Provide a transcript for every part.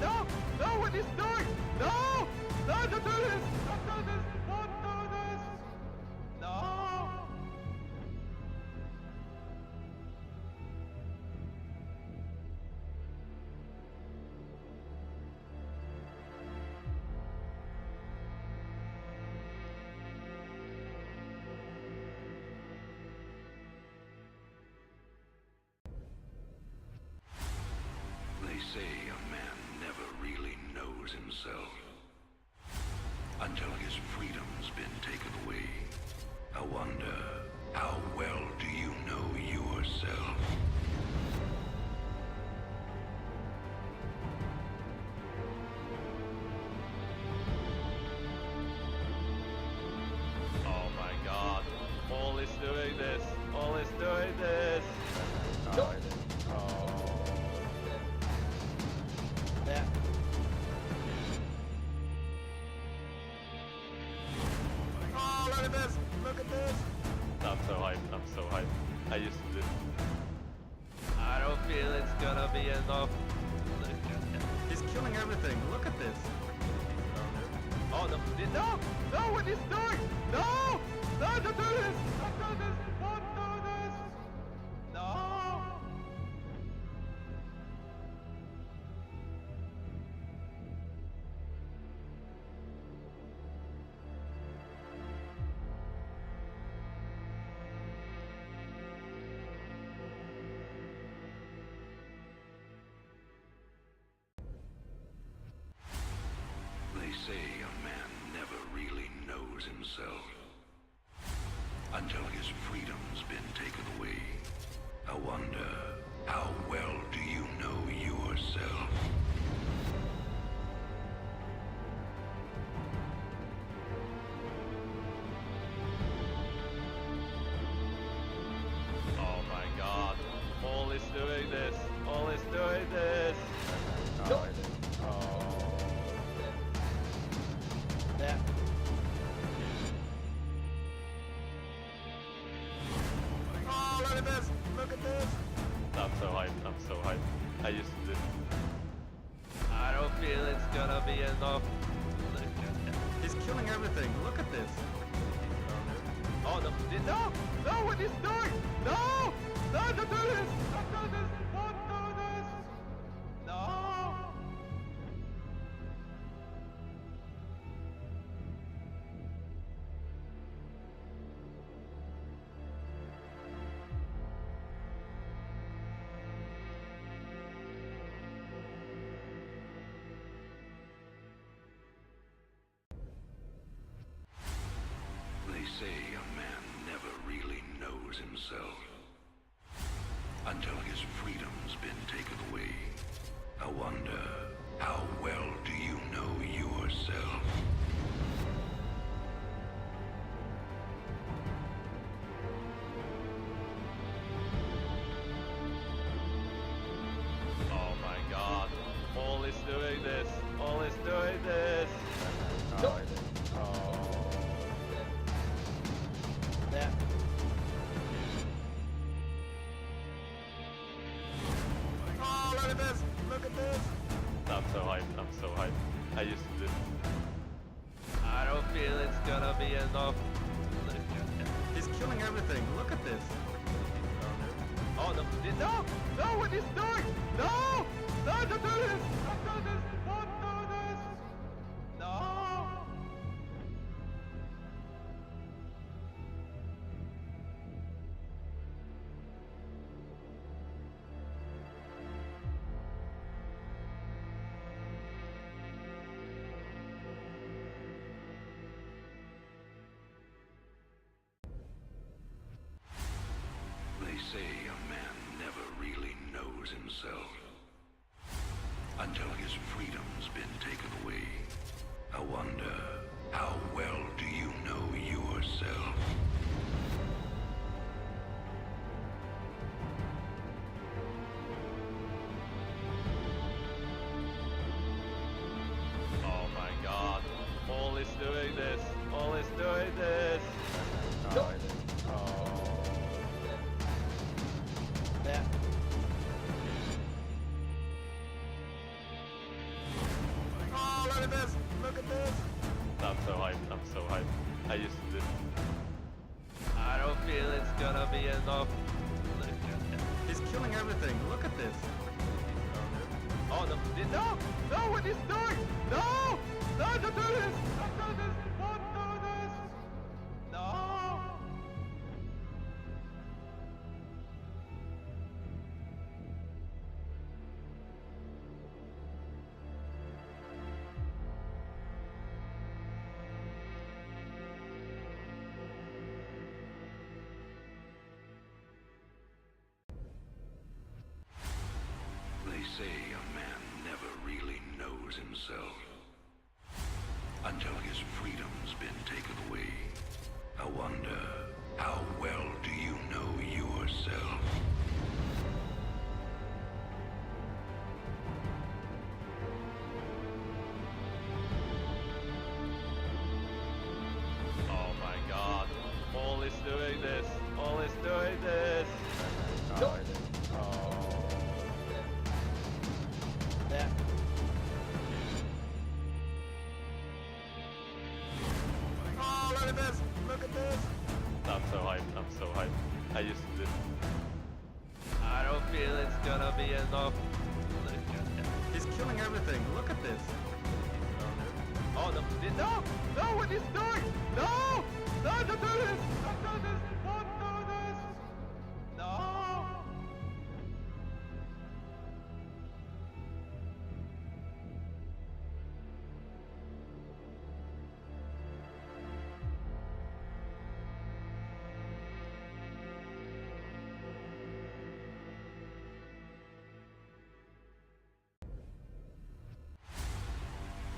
No! No! What is doing? No! No! Don't do this! Don't do this! Don't do this! No! They say a man never really knows himself until his freedom's been taken away. I wonder, how well do you know yourself? Oh my god. All is doing this. All is doing this. No. Yeah. Oh, look at this! Look at this! I'm so hyped. I'm so hyped. I used to do. I don't feel it's gonna be enough. He's killing everything. Look at this. Oh no! No! No! What is doing? No! No! Don't do this! Don't do this! Don't do this! No! They say a man never really knows himself until his freedom's been taken away. I wonder, how well do you know yourself? Oh my god. All is doing this. All is doing this. No. Yeah. Oh, look at this! Look at this! I'm so hyped. I'm so hyped. I used to do. I don't feel it's gonna be enough. He's killing everything. Look at this. Oh no! No! No! What is doing? No! No! Don't do this! Don't do this! Don't do this! No! They say a man never really knows himself until his freedom's been taken away. I wonder, how well do you know yourself? Oh my god. All is doing this. All is doing this. No. Yeah. Oh, look at this! Look at this! I'm so hyped. I'm so hyped. I used to do. I don't feel it's gonna be enough. He's killing everything. Look at this. Oh no! No! No! What is doing? No! No! Don't do this! Don't do this! Don't do this! No! They say a man never really knows himself until his freedom's been taken away. I wonder, how well do you know yourself? Oh my god. All is doing this. All is doing this. No. Yeah. look at this! Look at this! I'm so hyped. I'm so hyped. I used to do. I don't feel it's gonna be enough. He's killing everything. Look at this. Oh no! No! No! What is doing? No! No! Don't do this! Don't do this! Don't do this! No! They say a man never really knows himself until his freedom's been taken away. I wonder, how well do you know yourself? Oh my god. All is doing this. All is doing this. Nope. That. Oh, look at this! Look at this! I'm so hyped. I'm so hyped. I used to do. I don't feel it's gonna be enough. He's killing everything. Look at this. Oh no! No! No! What is doing? No! No! Don't do this! Don't do this! Don't do this! No!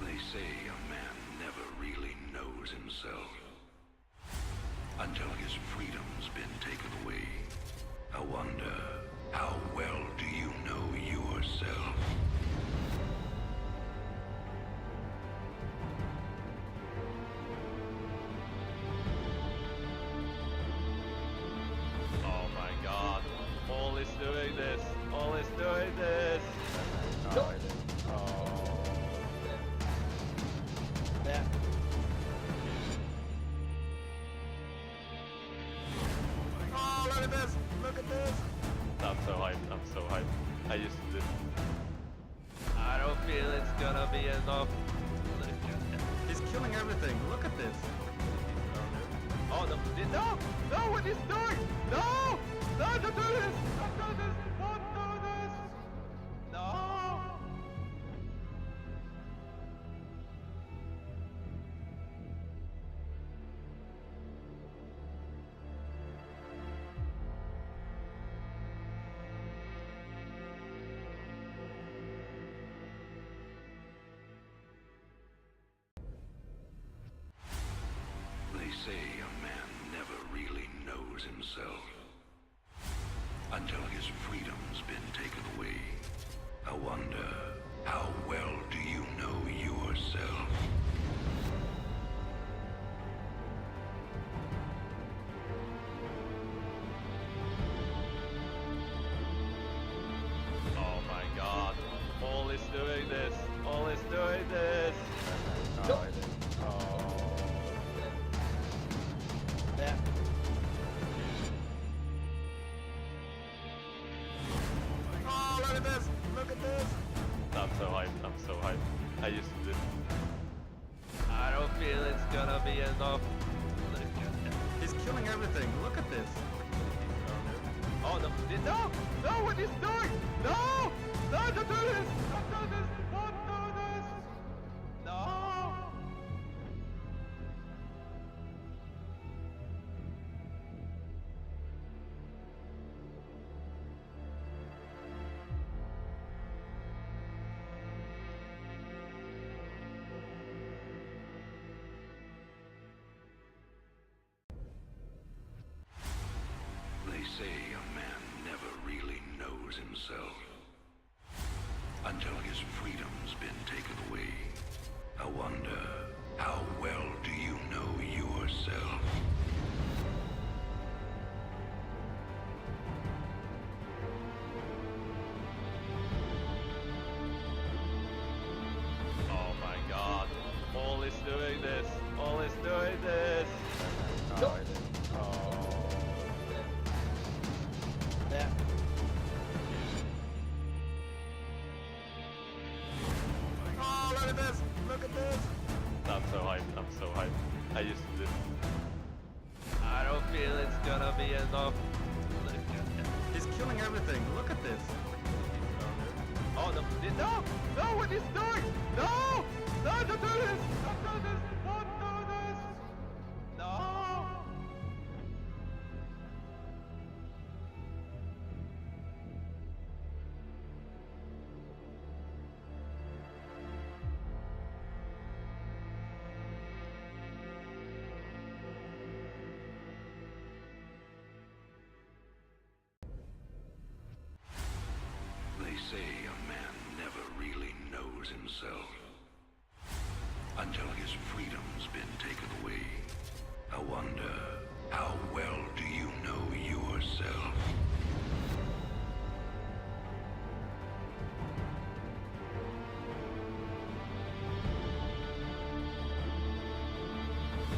They say a man never really knows himself until his freedom's been taken away. I wonder, how well do you know yourself? Oh my god. All is doing this. All is doing this. Nope. That. Oh, look at this! Look at this! I'm so hyped. I'm so hyped. I used to do. I don't feel it's gonna be enough. He's killing everything. Look at this. Oh no! No! No! What is doing? No! No! Don't do this! Don't do this! Don't do this! No! They say a man never really knows himself until his freedom's been taken away. I wonder, how well do you know yourself? Oh my god. All is doing this. All is doing this. Nope. That. Oh, look at this! Look at this! I'm so hyped. I'm so hyped. I used to do. I don't feel it's gonna be enough. He's killing everything. Look at this. Oh no! No! No! What is doing? No! No! Don't do this! Don't do this! Don't do this! No! They say a man never really knows himself until his freedom's been taken away. I wonder, how well do you know yourself? Oh my god. this. All is doing this. Oh, yeah. Oh, look at this! Look at this! I'm so hyped. I'm so hyped. I used to this. I don't feel it's gonna be enough. Look at that. He's killing everything. Look at this. Oh no! No! No! What is doing? No! No! Don't do this! Don't do this! Don't do this! No! They say a man never really knows himself until his freedom's been taken away. I wonder, how well do you know yourself?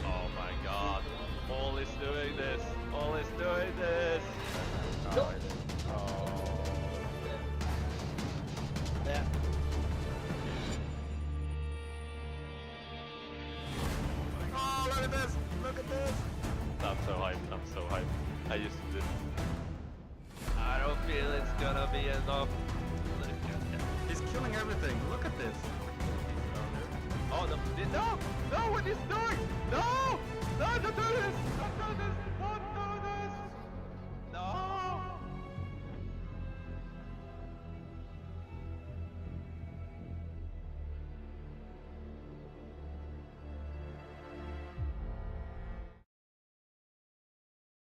Oh my god. All is doing this. All is doing this. Oh, yeah. Oh, look at this! Look at this! I'm so hyped. I'm so hyped. I used to this. I don't feel it's gonna be enough. Look at that. He's killing everything. Look at this. Oh no! No! No! What is doing? No! No! Don't do this! Don't do this! Don't do this! No!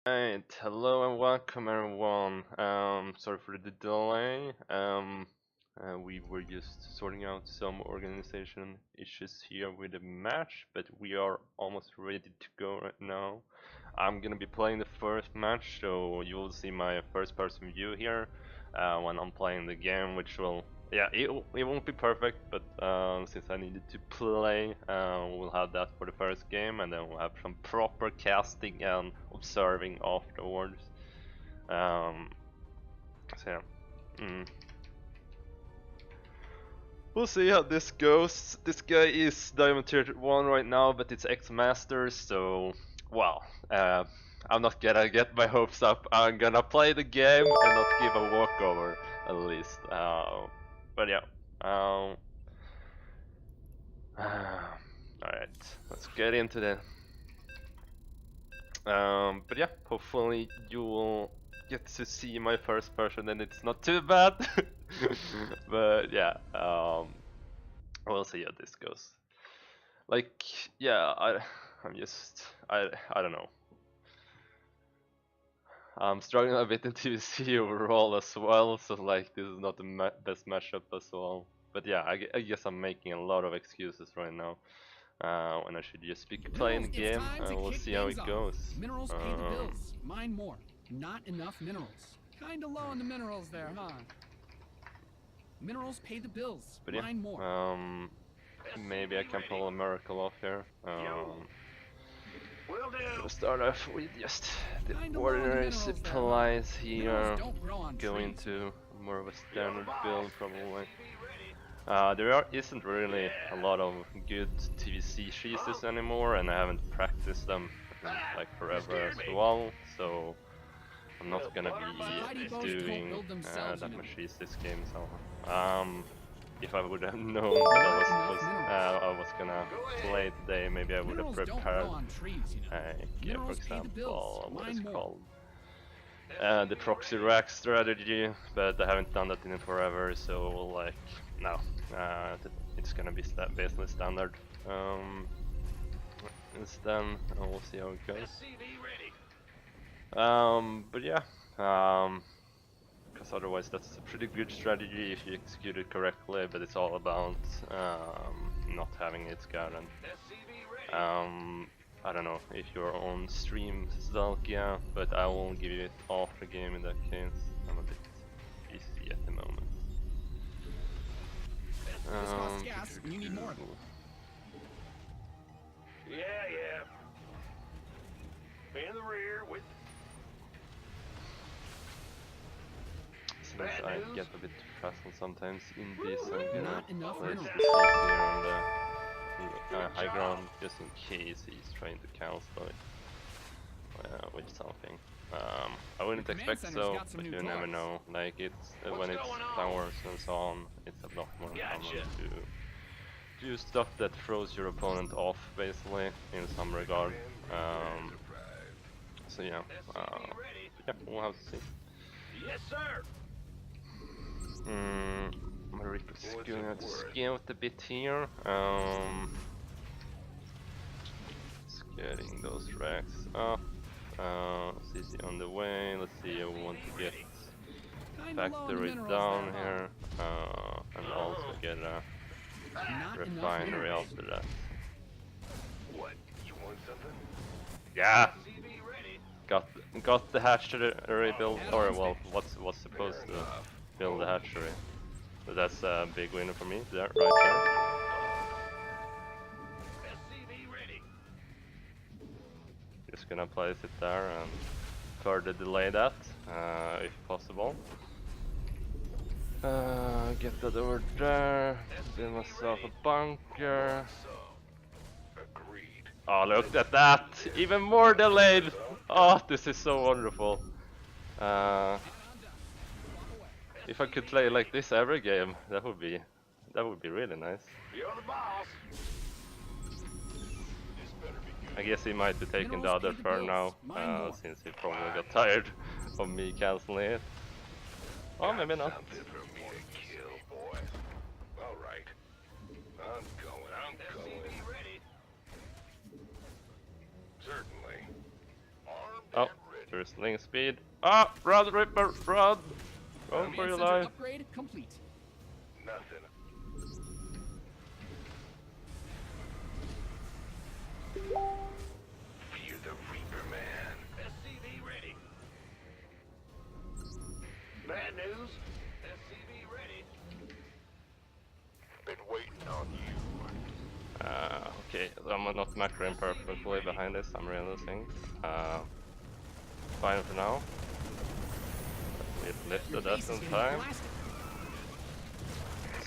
Alright, hello and welcome everyone. Sorry for the delay. We were just sorting out some organization issues here with the match, but we are almost ready to go right now. I'm gonna be playing the first match, so you will see my first person view here when I'm playing the game, which will, yeah, it won't be perfect, but since I needed to play, we'll have that for the first game, and then we'll have some proper casting and observing afterwards. So yeah. We'll see how this goes. This guy is Diamond Tier 1 right now, but it's X-Masters, so wow. I'm not gonna get my hopes up. I'm gonna play the game and not give a walkover, at least. But yeah. Alright, let's get into the... but yeah, hopefully you will get to see my first person and it's not too bad. But yeah, we'll see how this goes. Like, yeah, I don't know. I'm struggling a bit in TVC overall as well, so like this is not the best matchup as well. But yeah, I guess I'm making a lot of excuses right now. When I should just be playing the game, and we'll see how it goes. Minerals pay the bills. Mine more. Not enough minerals. Kinda low on the minerals there, huh? Minerals pay the bills. But yeah, Mine more. maybe I can pull a miracle off here. We'll start off with just the ordinary supplies here. Go into more of a standard build probably. There isn't really a lot of good TVC cheeses anymore, and I haven't practiced them in like forever as well, so I'm not gonna be doing that much cheese this game. So if I would have known that I was gonna play today, maybe I would have prepared, yeah, for example, what is it called? The proxy rack strategy, but I haven't done that in forever, so like, no, it's gonna be basically standard. Instead, and we'll see how it goes. But yeah, because otherwise that's a pretty good strategy if you execute it correctly, but it's all about not having it scattered. I don't know if you're on stream, Zalkia, but I will give you it off the game in that case. I'm a bit busy at the moment. This costs gas, and you need more of it. Yeah. In the rear with... Since I get a bit frazzled sometimes in this, I'm gonna Not enough place minerals. this here on the high ground, just in case he's trying to cancel it with something. I wouldn't The command expect center's so, got some but new you never toys. know. Like it's when What's it's going on? Clan Wars and so on, it's a lot more common to do stuff that throws your opponent off, basically, in some regard. So yeah, we'll have to see. Yes, sir. My Reaper's going to scout a bit here. Just getting those racks up. CC on the way. Let's see, I want to get factory down here, and also get a refinery after that. What? You want something? Yeah. Got the hatchery built, or well, what's supposed to build the hatchery. So that's a big winner for me. There, right there. Just gonna place it there and further delay that, if possible. Get that over there. Build myself a bunker. Oh, look at that! Even more delayed! Oh, this is so wonderful. If I could play like this every game, that would be really nice. You're the boss. I guess he might be taking the other turn now, since he probably got tired of me canceling it. Oh, maybe not. Something for me to kill, boy. All right. I'm going. Certainly. Armed Oh, and ready. there's link speed. Ah, run, Ripper, run! Run for Command your center life. upgrade complete. Nothing. Fear the Reaper, man. SCV ready. Bad news. SCV ready. Been waiting on you. Okay, I'm not macroing perfectly behind this, I'm realizing. Fine for now. We've lifted that in time.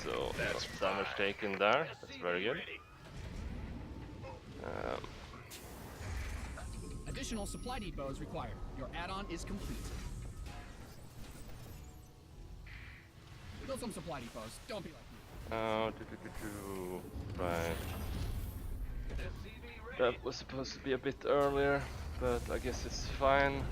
So, lots of damage taken there, that's very good. Additional supply depots required. Your add-on is complete. Build some supply depots. Don't be like me. Right. That was supposed to be a bit earlier, but I guess it's fine.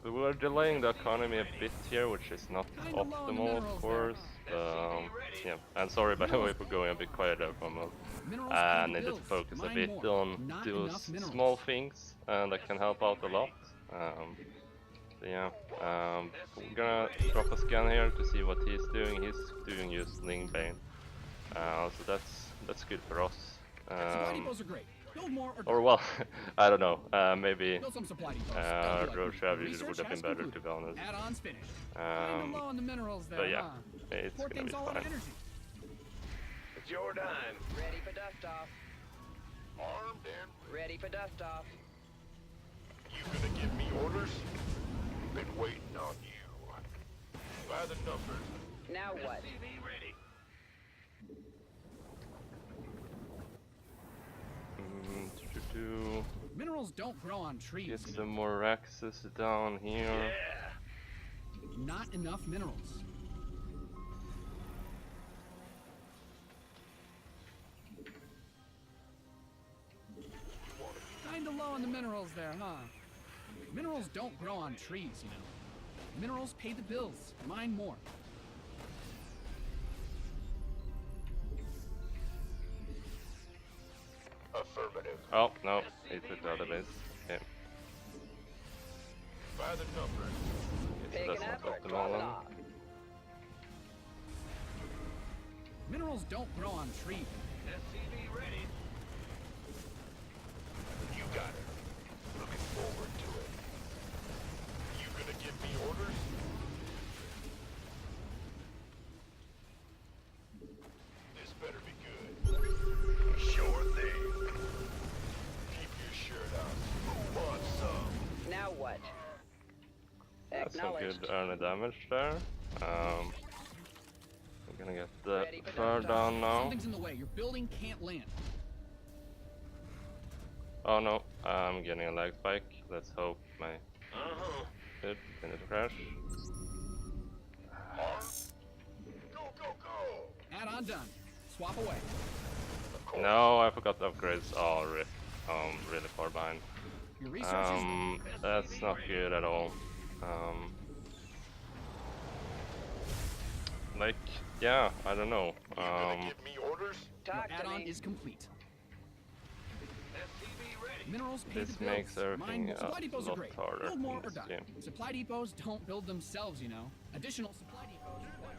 We were delaying the economy a bit here, which is not optimal, of course. Yeah, and sorry by the way for going a bit quiet there for a moment. I needed to focus a bit on those small things that can help out a lot. So yeah, we're gonna drop a scan here to see what he's doing. He's doing using Bane, so that's good for us. Supply depots are great. Build more Or well, I don't know. Maybe build some supply depots. road strategy would have been better, to be honest. Add-ons finished. Kinda low on the minerals there, But yeah, huh? it's Poor gonna be thing's all out of fine. energy. It's your time. Ready for dust off. Armed and Ready for dust off. you gonna give me orders? Been waiting on you. By the numbers. Now what? SCV ready. Minerals don't grow on trees. Get you know. some more axes down here. Yeah. Not enough minerals. Kinda low on the minerals there, huh? Minerals don't grow on trees, you know. Minerals pay the bills. Mine more. Affirmative. Oh no, he took the other base. Okay, By the numbers. so Picking that's up not or optimal dropping then. off? Minerals don't grow on trees. SCV ready. You got it. Looking forward to it. You gonna give me orders? This better be good. good early damage there. We're gonna get the Ready for fur dust down now. Something's in the way. Your building can't land. Oh no, I'm getting a lag spike. Let's hope my good didn't crash. Add-on done. Swap away. No, I forgot the upgrades. Oh, really far behind. Your research That's not good at all. Like, yeah, I don't know. Give me orders? Talk to add-on me. is complete. Minerals pay This the bills. makes everything Mine, supply depots a are lot great. harder Build more in or this die. game. Supply depots don't build themselves, you know. Additional supply depots required.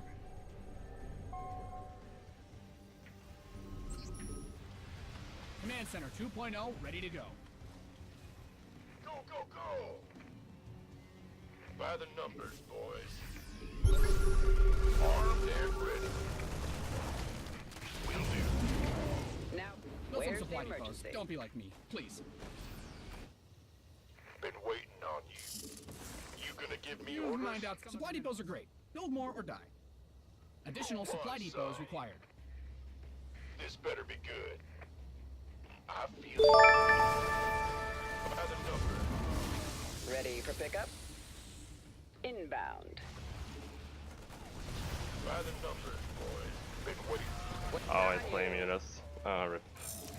Command Center 2.0 ready to go. Go, go, go! By the numbers, boys. Armed and ready. Will do. Now, Build some where's the supply depots. emergency? Don't be like me, please. Been waiting on you. You gonna give me You orders? mind out. Supply depots are great. Build more or die. Additional supply depots required. This better be good. I feel it. By the numbers. Ready for pickup? Inbound. By the numbers, boys. Been waiting. Oh, it's blaming us. Rip.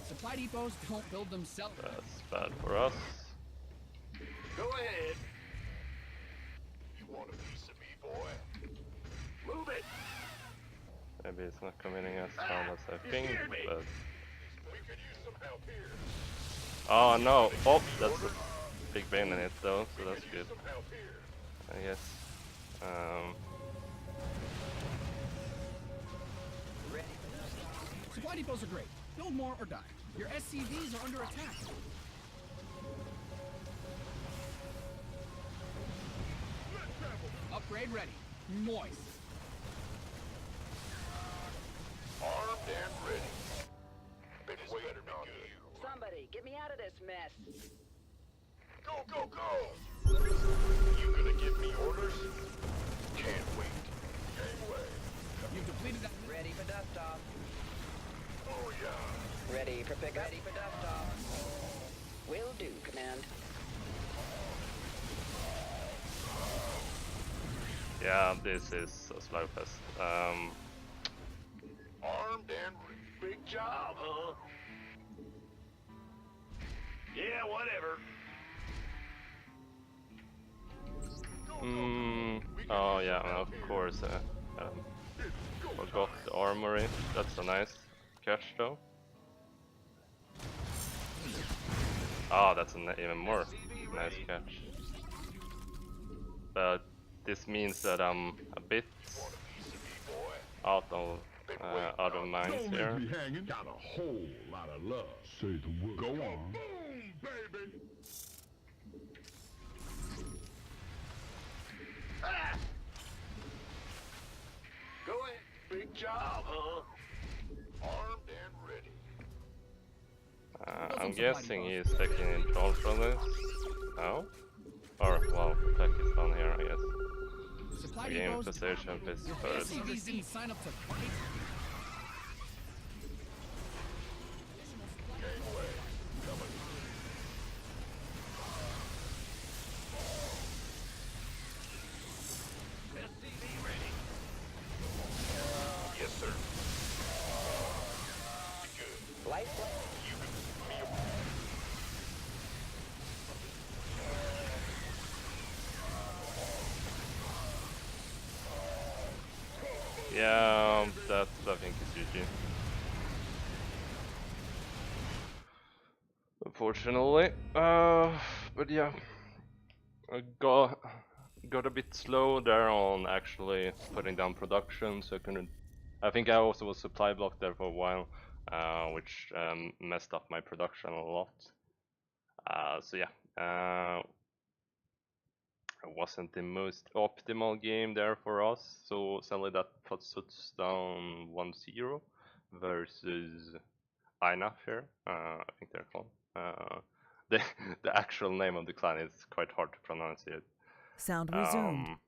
Supply depots don't build themselves. That's bad for us. Go ahead. You want a piece of me, boy? Move it. Maybe it's not committing as hard as I think, but... We could use some help here. Oh no! Oh, that's a big bane in it though, so that's good. Some help here. I guess. Supply depots are great. Build more or die. Your SCVs are under attack. Upgrade ready. Moist. Armed and ready. Been waiting on you. Somebody, get me out of this mess. Go, go, go! You gonna give me orders? Can't wait. Gangway. You've depleted that. Ready for dust off. Oh yeah. Ready for pickup? Ready for dust off. Will do, Command. Yeah, this is a slugfest. Armed and ready. Big job, huh? Yeah, whatever. Oh yeah, and of course. Forgot the armory. That's a nice catch though. Oh, that's an even more nice catch. But this means that I'm a bit out of minds here. Don't leave me hanging. Got a whole lot of love. Say the word. Go on. Boom, baby. Ah! Go ahead. Big job, huh? Armed and ready. I'm guessing he's taking in control from this. No? Or, well, attack is done here, I guess. Supply Game depots. position is Your first. SCVs didn't sign up to fight. Gangway. Coming. Yes, sir. Good. Light. You can me Yeah, that I think is GG. Unfortunately, but yeah, I got a bit slow there on actually putting down production, so I couldn't. I think I also was supply blocked there for a while, which messed up my production a lot. So yeah, it wasn't the most optimal game there for us. So sadly that puts us down 1-0 versus Einaf here. I think they're called. The actual name of the clan is quite hard to pronounce it. Sound resumed.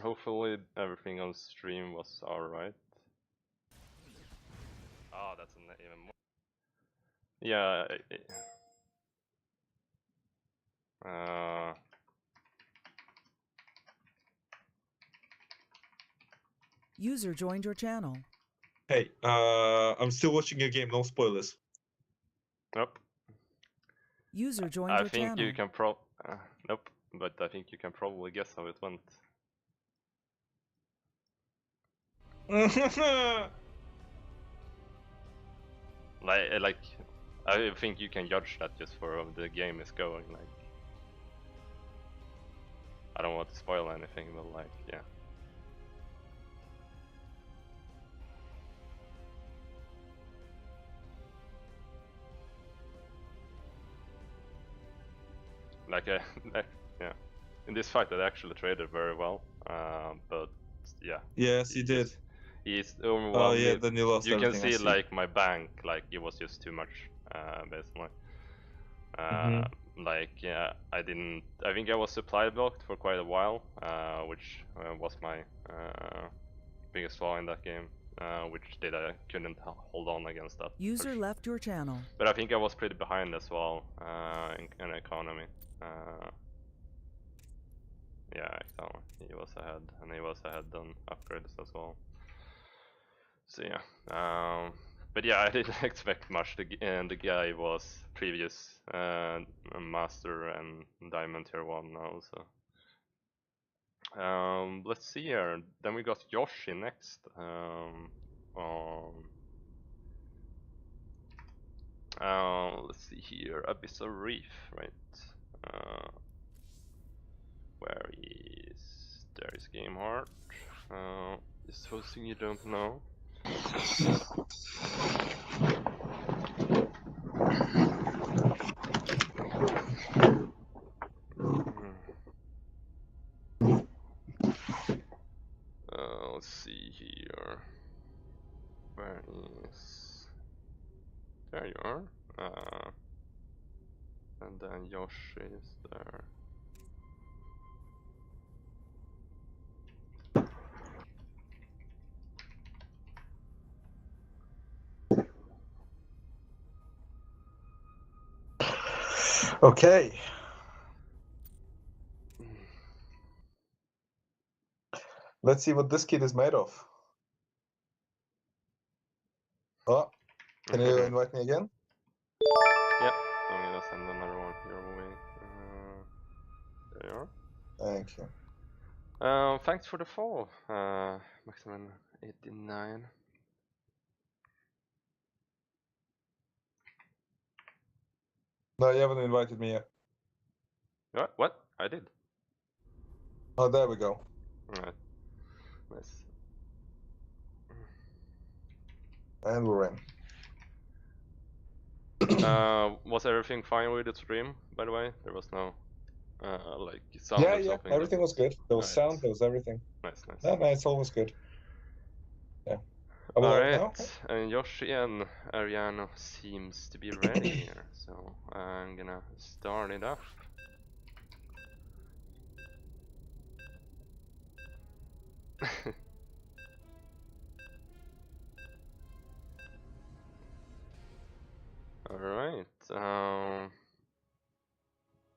Hopefully everything on stream was alright. Oh, that's even more. Yeah. User joined your channel. Hey, I'm still watching your game. No spoilers. Nope. User joined I your think channel. you can nope, but I think you can probably guess how it went. Like, I think you can judge that just for how the game is going. Like, I don't want to spoil anything, but like, yeah. Like, yeah. In this fight, I actually traded very well, but yeah. Yes, you did. He's Oh overwhelmed. yeah, then you lost You can everything. see like my bank, like it was just too much, basically. Like, yeah, I think I was supply blocked for quite a while, which was my biggest flaw in that game, which I couldn't hold on against that. User left your channel. But I think I was pretty behind as well in economy. Yeah, exactly. He was ahead, and he was ahead on upgrades as well. So yeah, but yeah, I didn't expect much. The guy was previous master and diamond tier 1 now. So let's see here. Then we got Jozchi next. Let's see here. Abyssal Reef, right? Where is there is Game Heart? Supposing you don't know. Let's see here. Where is? There you are. And then Jozchi is there. Okay. Let's see what this kid is made of. Oh, can you invite me again? Yeah, I'm gonna send another one your way. There you are. Thank you. Thanks for the follow, Maximum 89. No, you haven't invited me yet. What? I did. Oh, there we go. Alright. Nice. And we're in. Was everything fine with the stream, by the way? There was no, like, sound Yeah, or something? everything was good. There was sound, there was everything. Nice, nice. No, it's always good. Yeah. Are we live now? Alright, and Jozchi and Ariano seems to be ready here, so I'm gonna start it up. Alright,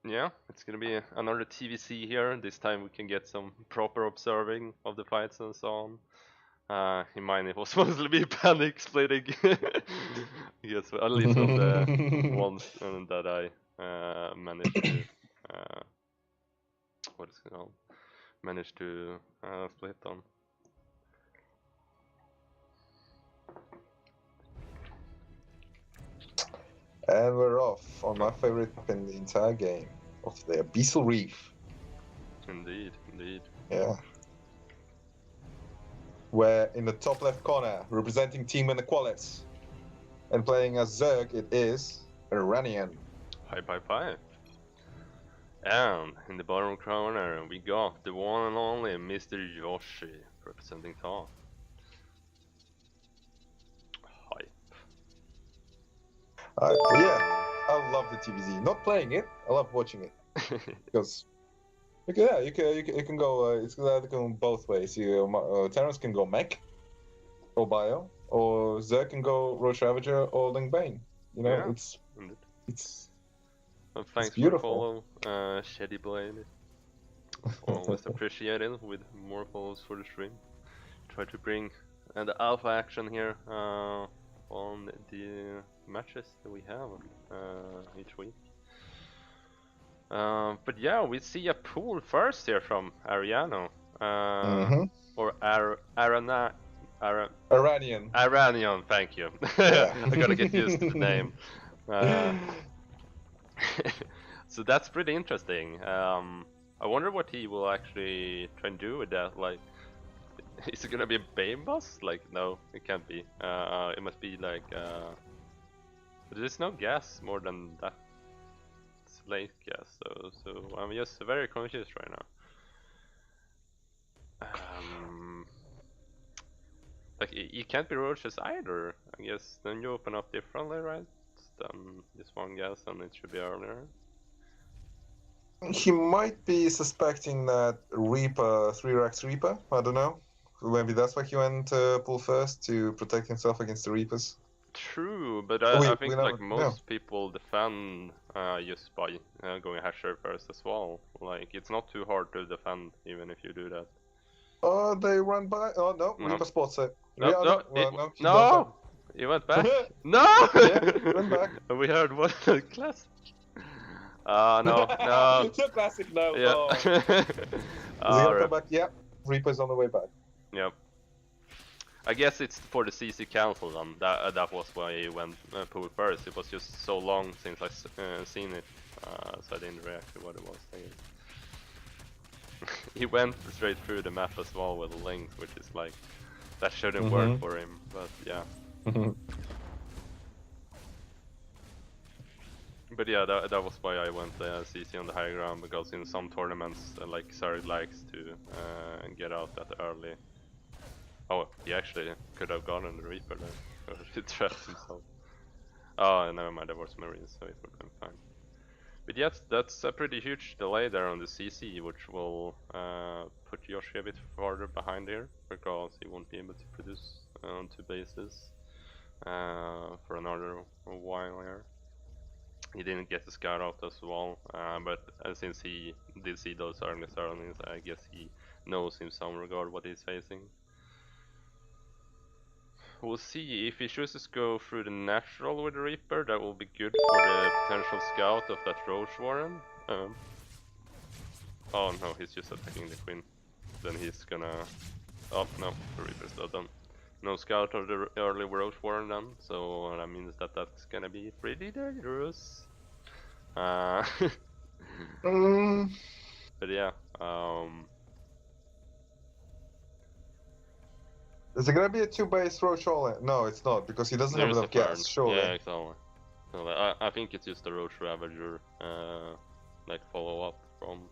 yeah, it's gonna be another TVC here. This time we can get some proper observing of the fights and so on. In mine it was supposed to be panic splitting. Yes, at least on the ones that I managed to, what is it called? Managed to split on. And we're off on my favorite map in the entire game of the Abyssal Reef. Indeed, indeed. Yeah. Where in the top left corner, representing Team Inaequalis, and playing as Zerg, it is Iranian. Hi. And in the bottom corner, we got the one and only Mr. Jozchi representing top. Hype. Yeah, I love the TVZ. Not playing it, I love watching it. Because Yeah, you can go. It's either go both ways. Terrans can go mech or bio, or Zerg can go Roach Ravager or Link Bane. You know, Yeah, indeed. it's Thanks for the beautiful. follow, Shady Blade. Always appreciated with more follows for the stream. Try to bring the alpha action here on the matches that we have each week. But yeah, we see a pool first here from Ariano. Or Iranian. Iranian, thank you. Yeah. I gotta get used to the name. So that's pretty interesting. I wonder what he will actually try and do with that. Like, is it gonna be a Bane boss? Like, no, it can't be. It must be like. But there's no gas more than that. Slate gas, so I'm just very confused right now. Like, it can't be roaches either. I guess then you open up differently, right? Than just one gas, and it should be earlier. He might be suspecting that Reaper, 3-Rax Reaper, I don't know. Maybe that's why he went pull first, to protect himself against the Reapers. True, but I think like most people defend just by going Hasher first as well. Like, it's not too hard to defend even if you do that. Oh, they run by. Oh no, Reaper spots it. No, he went back. No! Yeah, went back. We heard what classic. No. The classic no. Yeah. Oh. Is he gonna come back? Yep. Reaper's on the way back. Yep. I guess it's for the CC cancel then. That was why he went pull first. It was just so long since I seen it, so I didn't react to what it was. He went straight through the map as well with the link, which is like, that shouldn't work for him, but yeah. But yeah, that was why I went CC on the high ground, because in some tournaments, like Sarg likes to get out that early. Oh, he actually could have gotten the Reaper there, he trapped himself. Oh, never mind, there was Marines, so it would have been fine. But yes, that's a pretty huge delay there on the CC, which will put Jozchi a bit farther behind here, because he won't be able to produce on 2 bases for another while here. He didn't get the scout out as well, but since he did see those early surroundings, I guess he knows in some regard what he's facing. We'll see if he chooses to go through the natural with the Reaper. That will be good for the potential scout of that Roach Warren. Oh no, he's just attacking the Queen. Then he's gonna. Oh no, the Reaper's not done. No scout of the early Roach Warren then, so that means that that's gonna be pretty dangerous. But yeah. Is it gonna be a 2-base Roach all-in? No, it's not, because he doesn't have enough gas, surely. Yeah, exactly. So, I think it's just a Roach Ravager, like follow-up from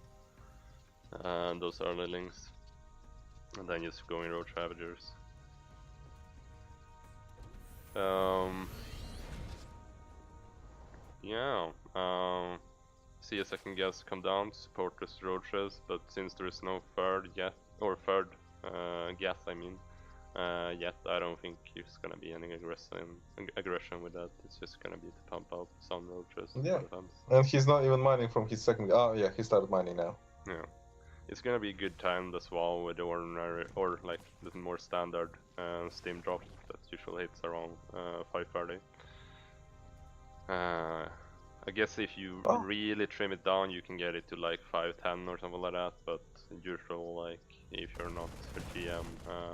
those early links. And then just going Roach Ravagers. Yeah, see a second gas come down to support the Roaches, but since there is no third yet, or third gas I mean, yet I don't think there's gonna be any aggression with that. It's just gonna be to pump out some Roaches. Yeah, and he's not even mining from his second. Oh yeah, he started mining now. Yeah, it's gonna be good timed as well with the ordinary, or like the more standard steam drop that usually hits around 5:30. I guess if you really trim it down, you can get it to like 5:10 or something like that, but usually like if you're not a GM,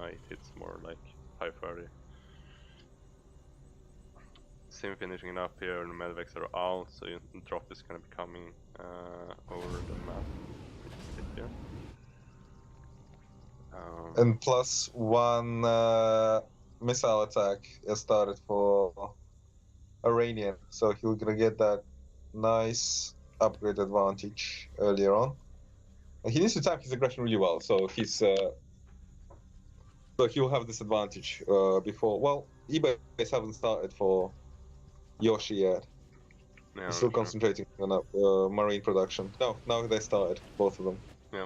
it hits more like 5:30. Sim finishing up here, and the medvex are out, so the drop is gonna be coming over the map. And +1 missile attack is started for Iranian, so he'll gonna get that nice upgrade advantage earlier on. And he needs to time his aggression really well, so he's so he'll have this advantage before. Well, eBase haven't started for Jozchi yet. Yeah, We're still concentrating on Marine production. No, now they started, both of them. Yeah,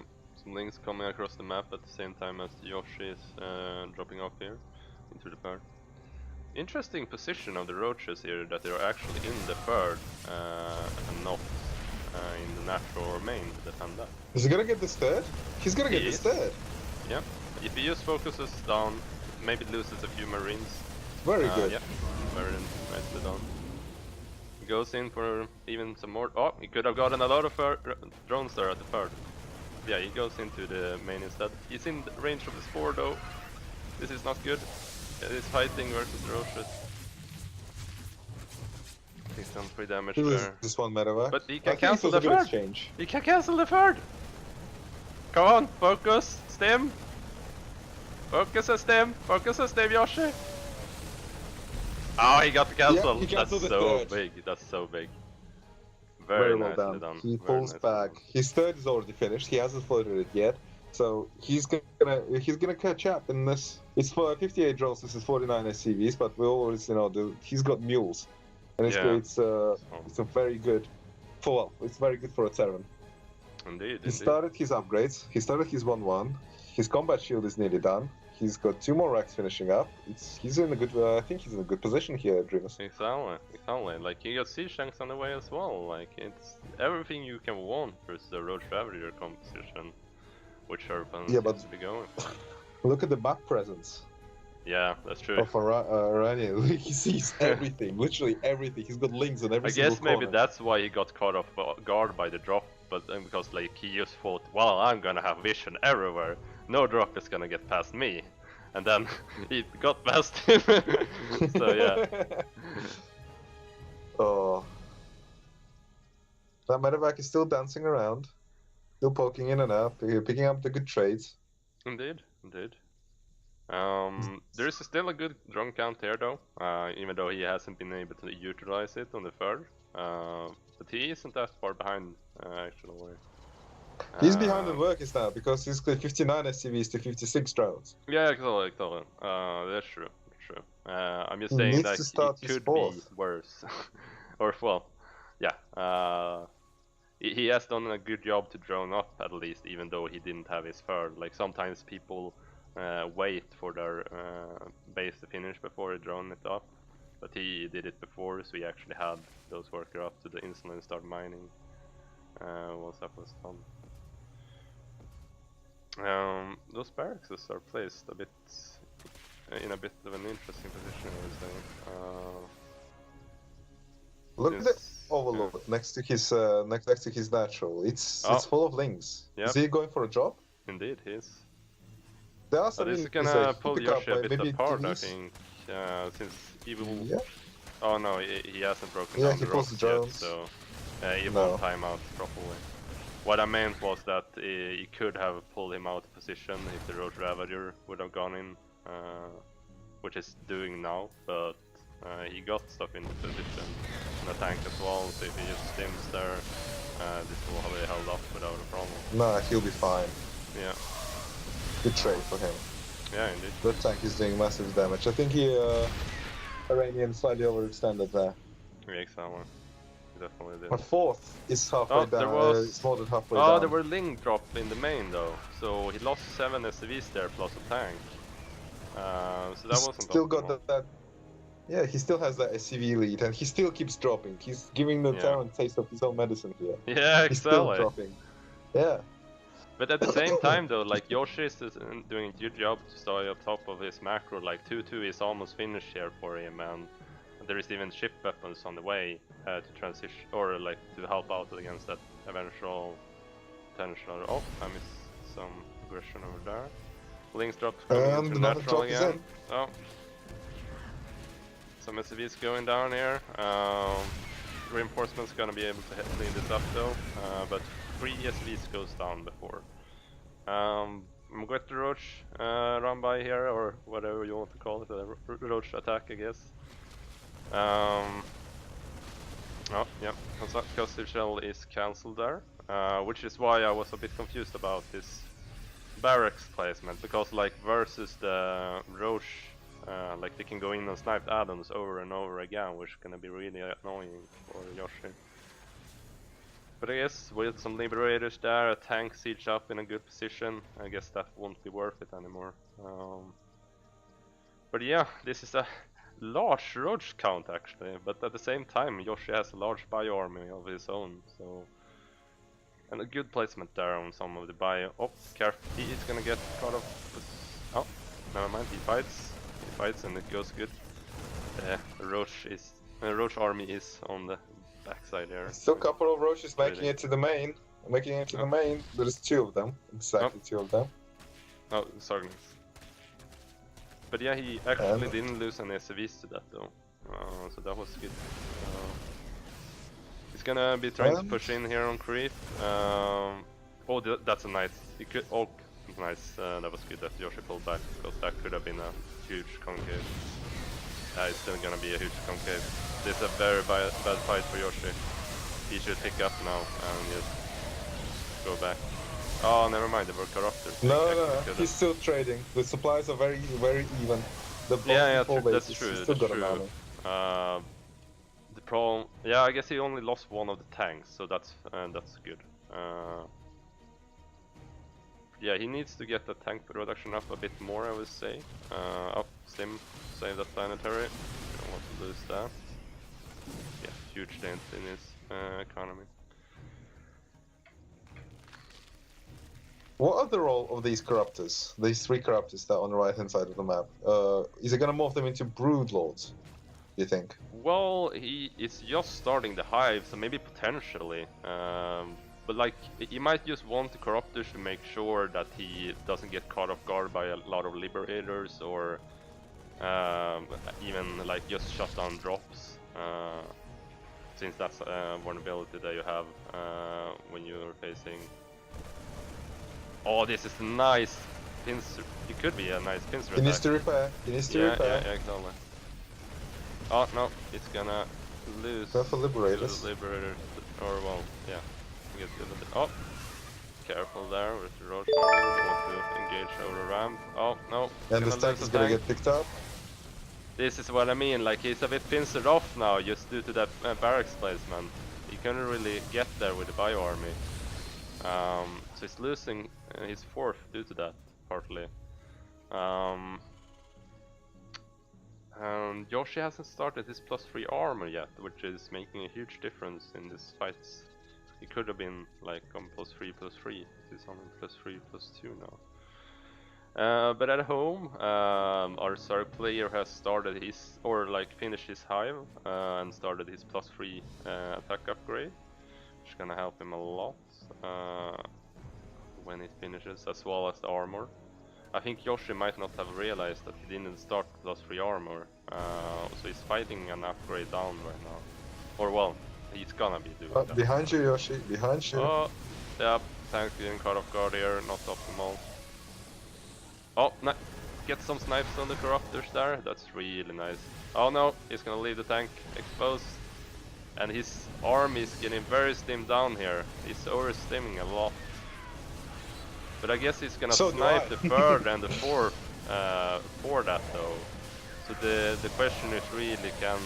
Some links coming across the map at the same time as Jozchi is dropping off here into the Peert. Interesting position of the roaches here, that they're actually in the Peert and not in the natural or main to defend that. Is he gonna get this third? He's gonna get this third. Yeah. If he just focuses down, maybe loses a few marines. Very good. Yeah, very nicely done. He goes in for even some more. Oh, he could have gotten a lot of drones there at the Peert. Yeah, he goes into the main instead. He's in range of the spore though. This is not good. He's fighting versus the roaches. He's done 3 damage He there. this one medevac. But he can I think cancel it was the a good third. exchange. He can cancel the third. Come on, focus, stem. Focus and stem. Focus and stem, Jozchi. Oh, he got the cancel. Yeah, he That's canceled the so third. big. That's so big. Very Very well nicely done. done. He Very pulls nicely back. done. His third is already finished. He hasn't floated it yet, so he's gonna catch up in this. It's for 58 drones. This is 49 SCVs, but we always he's got mules, and it's a very good. It's very good for a Terran. Indeed, He started his upgrades. He started his 1-1. His combat shield is nearly done. He's got 2 more racks finishing up. He's in a good. I think he's in a good position here, Dreamus. Exactly. Like, he got siege tanks on the way as well. Like, it's everything you can want versus the Roach Ravager composition, which Urban seems to be going for. Look at the map presence Yeah, that's true. of Iranian. He sees everything, literally everything. He's got links on every I single guess maybe corner. that's why he got caught off guard by the drop, but because like he just thought, well, I'm gonna have vision everywhere, no drop is gonna get past me, and then he got past him. So yeah. Oh, that medevac is still dancing around, still poking in and out, picking up the good trades. Indeed. There is still a good drone count here though, even though he hasn't been able to utilize it on the third. But he isn't that far behind, actually. He's behind on workers now because he's got 59 SCVs to 56 drones. Yeah, exactly. That's true. I'm just He saying needs that to start it his could fourth. be worse. Or, well, yeah. He has done a good job to drone up at least, even though he didn't have his third. Like, sometimes people wait for their base to finish before they drone it up. But he did it before, so he actually had those workers up to the instant and start mining once that was done. Those barracks are placed a bit in a bit of an interesting position, I would say. Look at the overload next to his next to his natural. It's full of links. Yep. Is he going for a drop? Indeed, he is. There are But some this is links gonna that pull pick up Jozchi a by bit maybe apart, I TVs. think, since he will. Yeah. Oh no, he hasn't broken Yeah, down he the pulls rocks the yet, drones. so he No. won't time out properly. What I meant was that he could have pulled him out of position if the Roach Ravager would have gone in, which is doing now, but he got stuff into position and a tank as well, so if he just stims there, this will be held up without a problem. Nah, he'll be fine. Yeah, Good trade for him. yeah, indeed. That tank is doing massive damage. I think he Iranian slightly overextended there. Yeah, exactly. He definitely did. But fourth is halfway Oh, down. there was- It's more than halfway Oh, down. there were Ling drop in the main though, so he lost 7 SCVs there plus a tank. So that He's wasn't still optimal. got that. Yeah, he still has that SCV lead, and he still keeps dropping. He's giving the Yeah. Terran taste of his own medicine here. Yeah, He's still exactly. dropping. Yeah. But at the same time though, like Jozchi is doing a good job to stay up top of his macro. Like 2-2 is almost finished here for him, and there is even ship weapons on the way to transition or like to help out against that eventual potential. Oh, I missed some aggression over there. Links dropped coming And into another natural drop is again. in. Oh, some SCVs going down here. Reinforcements gonna be able to clean this up though, but 3 SCVs goes down before. I'm going to Roach run by here, or whatever you want to call it, a Roach attack, I guess. Oh, yeah, Custody Shell is cancelled there, which is why I was a bit confused about this barracks placement, because like versus the Roach, like they can go in and snipe add-ons over and over again, which is gonna be really annoying for Jozchi. But I guess with some liberators there, a tank siege up in a good position, I guess that won't be worth it anymore. But yeah, this is a large roach count actually, but at the same time Jozchi has a large bio army of his own, so... And a good placement there on some of the bio. Oh, careful, he is gonna get caught up. Oh, never mind, he fights and it goes good. The roach army is on the backside there. Still a couple of roaches making it to the main. The main. There's 2 of them. Exactly 2 of them. Oh, sorry. But yeah, he actually didn't lose any SCVs to that though. So that was good. He's gonna be trying to push in here on creep. Oh, that's a nice. He could. Oh, nice. That was good that Jozchi pulled back, because that could have been a huge concave. It's still gonna be a huge concave. This is a very bad fight for Jozchi. He should pick up now and just go back. Oh, never mind. They were corrupted. No. He's still trading. The supplies are very, very even. That's true. The problem, I guess he only lost one of the tanks, so that's good. Yeah, he needs to get the tank production up a bit more, I would say. Stim, save that planetary. Don't want to lose that. Yeah, huge dent in his economy. What are the role of these corruptors? These 3 corruptors that are on the right hand side of the map. Is it gonna morph them into brood lords? You think? Well, he is just starting the hive, so maybe potentially. But like, he might just want the corruptors to make sure that he doesn't get caught off guard by a lot of liberators, or even like just shut down drops. Since that's a vulnerability that you have when you're facing. Oh, this is a nice pincer. It could be a nice pincer attack. He needs to repair. Yeah, exactly. Oh no, it's gonna lose. Careful liberators. Liberators, or well, yeah. Get a little bit. Oh, careful there with the roach army. We want to engage over the ramp. Oh no. And this tank is gonna get picked up. This is what I mean. Like, he's a bit pincered off now, just due to that barracks placement. He couldn't really get there with the bio army. So he's losing his 4th due to that, partly. And Jozchi hasn't started his +3 armor yet, which is making a huge difference in this fight. He could have been like on +3/+3. He's on +3/+2 now. But at home, our Zerg player has started his, or like finished his hive and started his +3 attack upgrade, which is gonna help him a lot when it finishes, as well as the armor. I think Jozchi might not have realized that he didn't start +3 armor, so he's fighting an upgrade down right now. Or well, he's gonna be doing that. Behind you, Jozchi, behind you. Oh, yeah, tank getting caught off guard here, not optimal. Oh, get some snipes on the corruptors there, that's really nice. Oh no, he's gonna leave the tank exposed. And his army is getting very stimmed down here. He's over-stimming a lot. But I guess he's gonna snipe the 3rd and the 4th for that though. So the question is really, can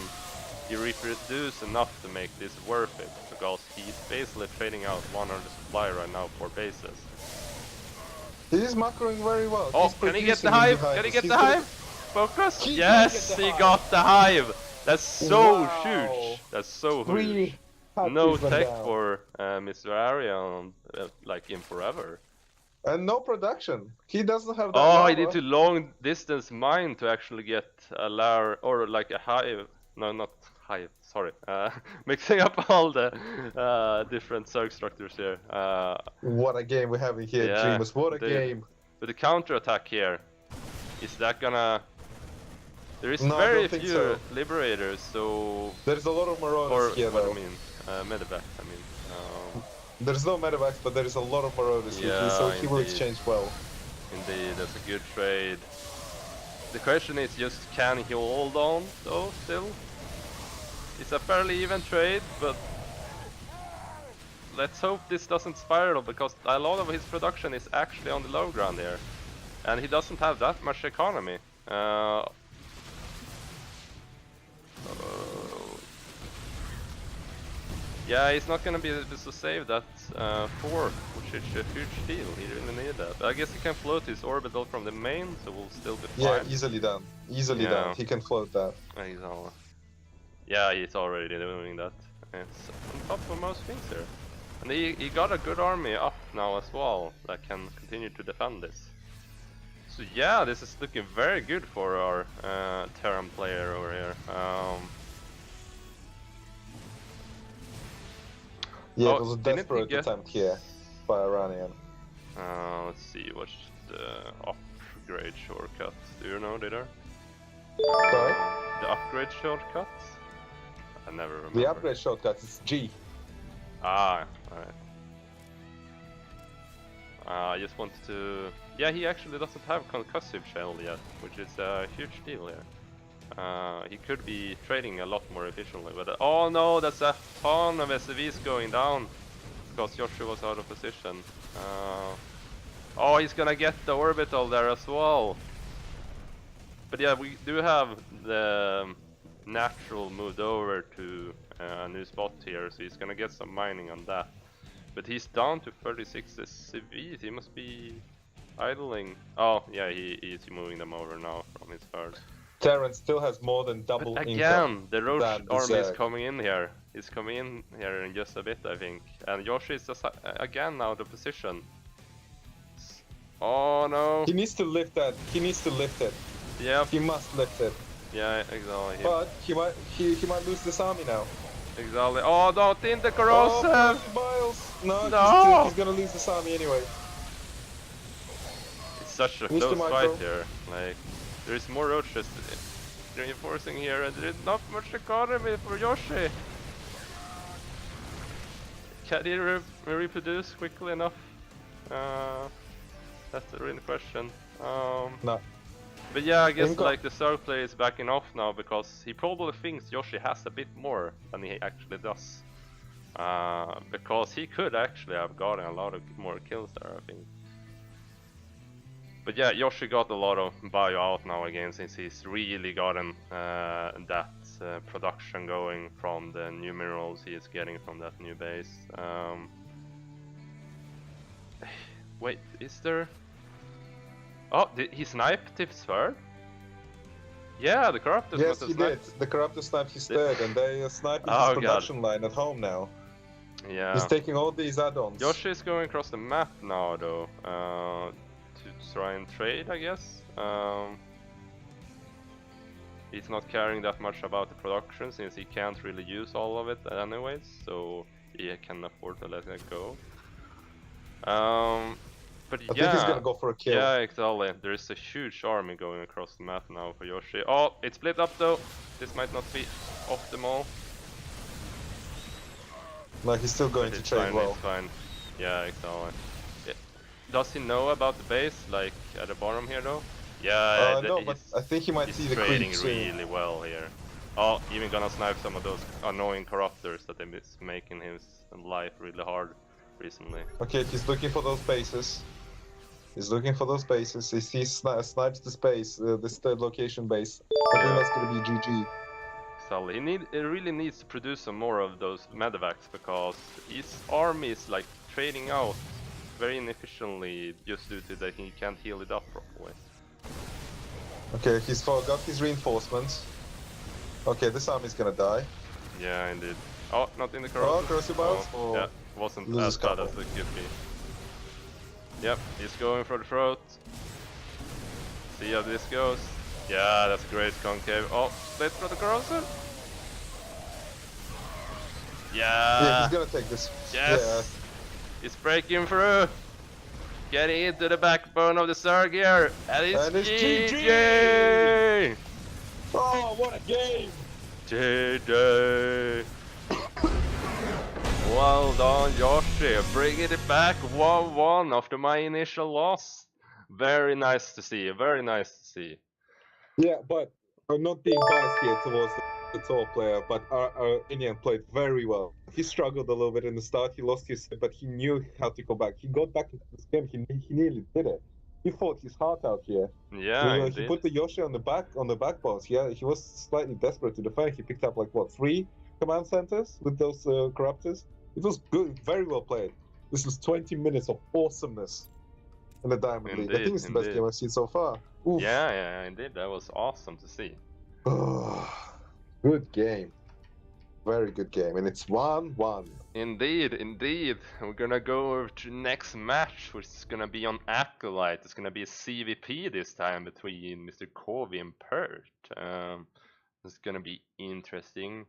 he reproduce enough to make this worth it? Because he's basically trading out 100 supply right now for bases. He's macroing very well. Oh, can he get the hive? Can he get the hive? Focus! Yes, he got the hive! That's so huge! That's so huge. No tech for Mr. Arian, like in forever. And no production. He doesn't have that. Oh, he need to long distance mine to actually get a lair, or like a hive. No, not hive, sorry. Mixing up all the different Zerg structures here. What a game we're having here, yeah, Dreamus. What a game. With the counter attack here, is that gonna... There is No, very few liberators, so... There's a lot of marauders here what though. I mean, medevac, I mean. There's no medevacs, but there is a lot of marauders here, so he will exchange well. Indeed, that's a good trade. The question is just, can he hold on though, still? It's a fairly even trade, but... Let's hope this doesn't spiral, because a lot of his production is actually on the low ground here. And he doesn't have that much economy. Yeah, he's not gonna be able to save that 4, which is a huge deal. He really needed that. But I guess he can float his orbital from the main, so we'll still be fine. Yeah, easily done. Easily Yeah. done. He can float that. Yeah, he's already doing that. It's on top of most things here. And he got a good army up now as well that can continue to defend this. So yeah, this is looking very good for our Terran player over here. Yeah, Oh, it was a didn't he desperate get- attempt here by Iranian. Let's see, what's the upgrade shortcut? Do you know, Didar? Sorry? The upgrade shortcut? I never remember. The upgrade shortcut is G. Ah, alright. I just wanted to... Yeah, he actually doesn't have concussive shell yet, which is a huge deal here. He could be trading a lot more efficiently, but oh no, that's a ton of SCVs going down because Jozchi was out of position. Oh, he's gonna get the orbital there as well. But yeah, we do have the natural moved over to a new spot here, so he's gonna get some mining on that. But he's down to 36 SCVs, he must be idling. Oh yeah, he's moving them over now from his first. Terran still has more than double But again, income. the Roach than army is Zerg. coming in here. He's coming in here in just a bit, I think. And Jozchi is just, again out of position. Oh no! He needs to lift that. He needs to lift it. Yep. He must lift it. Yeah, exactly. But he might lose this army now. Exactly. Oh, don't in the Oh, corrosive! Miles! No, No! he's gonna lose this army anyway. It's such a Mr. close Micro. fight here. Like, there is more roaches reinforcing here, and there is not much economy for Jozchi. Can he reproduce quickly enough? That's the real question. No. But yeah, I guess Income. like the Zerg player is backing off now because he probably thinks Jozchi has a bit more than he actually does. Because he could actually have gotten a lot of more kills there, I think. But yeah, Jozchi got a lot of bio out now again since he's really gotten that production going from the new minerals he is getting from that new base. Wait, is there... Oh, did he sniped his third? Yeah, the Corruptors Yes, must have he did. sniped. The Corruptor sniped his third, and they are sniping Oh, his God. production line at home now. Yeah. He's taking all these add-ons. Jozchi is going across the map now, though, to try and trade, I guess. He's not caring that much about the production since he can't really use all of it anyways, so he can afford to let it go. But I yeah, think he's gonna go for a kill. yeah, exactly. There is a huge army going across the map now for Jozchi. Oh, it's split up though. This might not be optimal. Like he's still going But to it's trade fine, well. it's fine. Yeah, exactly. Does he know about the base, like at the bottom here though? Yeah, No, but I think he might he's see the trading creep soon. really well here. Oh, even gonna snipe some of those annoying corruptors that is making his life really hard recently. Okay, he's looking for those bases. He's looking for those bases. He sees snipes the space, this third location base. I think that's gonna be GG. So he really needs to produce some more of those medevacs because his army is like trading out very inefficiently just due to that he can't heal it up properly. Okay, he's forgot his reinforcements. Okay, this army's gonna die. Yeah, indeed. Oh, not in the Oh, corruptors. corrosive biles? Oh, yeah, wasn't Loses as bad couple. as it could be. Yep, he's going for the throat. See how this goes. Yeah, that's great concave. Oh, split for the corrosive. Yeah, Yeah, he's gonna take this. yes, it's breaking through. Getting into the backbone of the Zerg here. And And it's it's GG! Yeah. Oh, what a game! GG! Well done, Jozchi, bringing it back 1-1 after my initial loss. Very nice to see, very nice to see. Yeah, but I'm not being biased here towards the top player, but our Indian played very well. He struggled a little bit in the start, he lost his set, but he knew how to go back. He got back into this game, he nearly did it. He fought his heart out here. Yeah, He indeed. put the Jozchi on the backbones. Yeah, he was slightly desperate to defend. He picked up like what, three command centers with those corruptors. It was good, very well played. This was 20 minutes of awesomeness in the Diamond League. I think it's the best game I've seen so far. Oof. Yeah, indeed. That was awesome to see. Good game. Very good game, and it's 1-1. Indeed. We're gonna go over to next match, which is gonna be on Acolyte. It's gonna be a CVP this time between Mr. Kovi and Peert. It's gonna be interesting.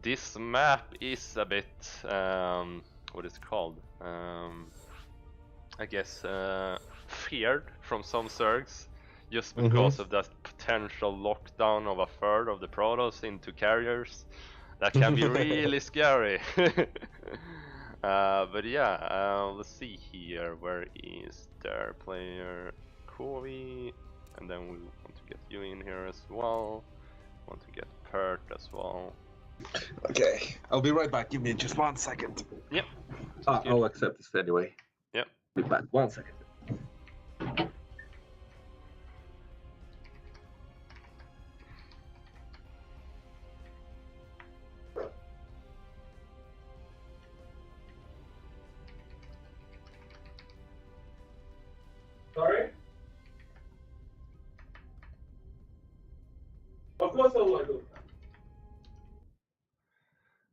This map is a bit, what is it called? I guess feared from some Zergs, just because of that potential lockdown of a third of the Protoss into carriers. That can be really scary. But yeah, let's see here. Where is their player Kovi? And then we want to get you in here as well. Want to get Peert as well. Okay, I'll be right back. Give me just 1 second. Yep. I'll accept this anyway. Yep. Be back. 1 second. Sorry? Of course I will.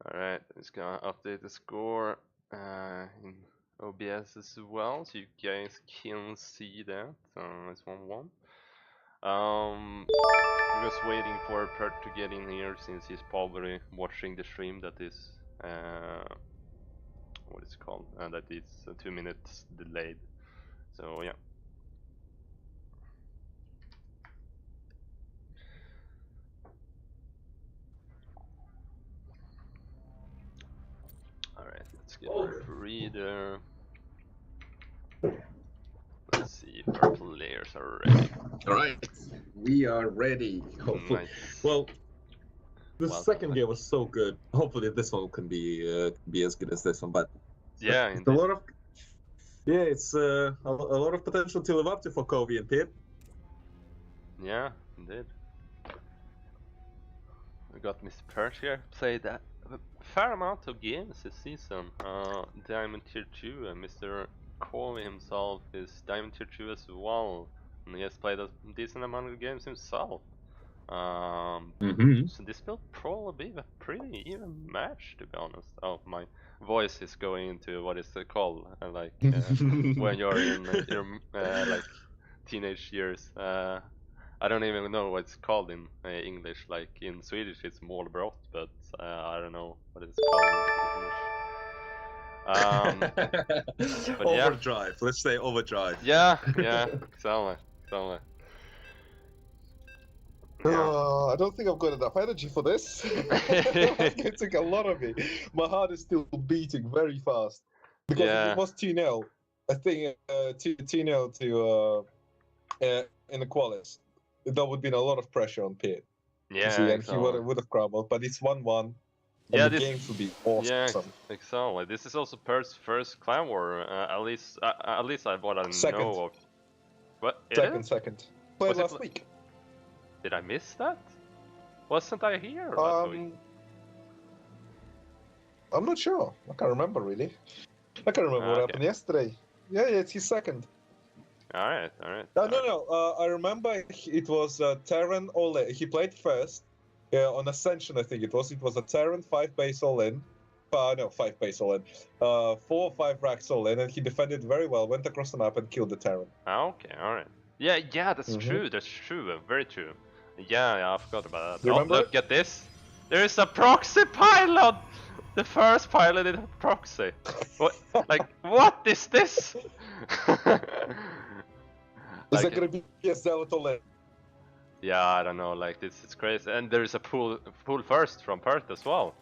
Alright, just gonna update the score in OBS as well, so you guys can see that. It's 1-1. We're just waiting for Peert to get in here, since he's probably watching the stream that is, what is it called? That is 2 minutes delayed. So yeah. Alright, let's get our breeder. Let's see if our players are ready. Alright, we are ready. Hopefully. Nice. Well, the Well second done. game was so good. Hopefully, this one can be as good as this one. But Yeah, it's a lot of it's a lot of potential to live up to for Kovi and Peert. Yeah, indeed. We got Mr. Peert here, played a fair amount of games this season. Diamond Tier 2, and Mr. Kovi himself is Diamond Tier 2 as well. And he has played a decent amount of games himself. So this will probably be a pretty even match, to be honest. Oh, my voice is going into what is it called? Like when you're in your like teenage years. I don't even know what it's called in English. Like in Swedish, it's målbrott, but I don't know what it's called in English. But Overdrive. yeah. Let's say overdrive. Yeah, exactly. I don't think I've got enough energy for this. It's going to take a lot of me. My heart is still beating very fast. Because if it was 2-0, I think 2-0 to Inaequalis, that would have been a lot of pressure on Peert. Yeah, and exactly. he would have crumbled, but it's 1-1. Yeah, the games would be awesome. Yeah, exactly. This is also Peert's first clan war, at least I what I know of. What? Second. Played last week. Did I miss that? Wasn't I here last week? I'm not sure. I can't remember really. I can't remember what happened yesterday. Yeah, it's his second. Alright. No. I remember it was Terran all-in. He played first on Ascension, I think it was. It was a Terran 5 base all-in. 5 base all-in. 4 or 5 racks all-in, and he defended very well. Went across the map and killed the Terran. Okay, alright. Yeah, that's true. That's true. Very true. Yeah, I forgot about that. You remember? Look at this. There is a proxy pilot. The first pilot in a proxy. What? Like, what is this? Is that gonna be a Zealot all-in? Yeah, I don't know. Like, this is crazy. And there is a pool first from Peert as well.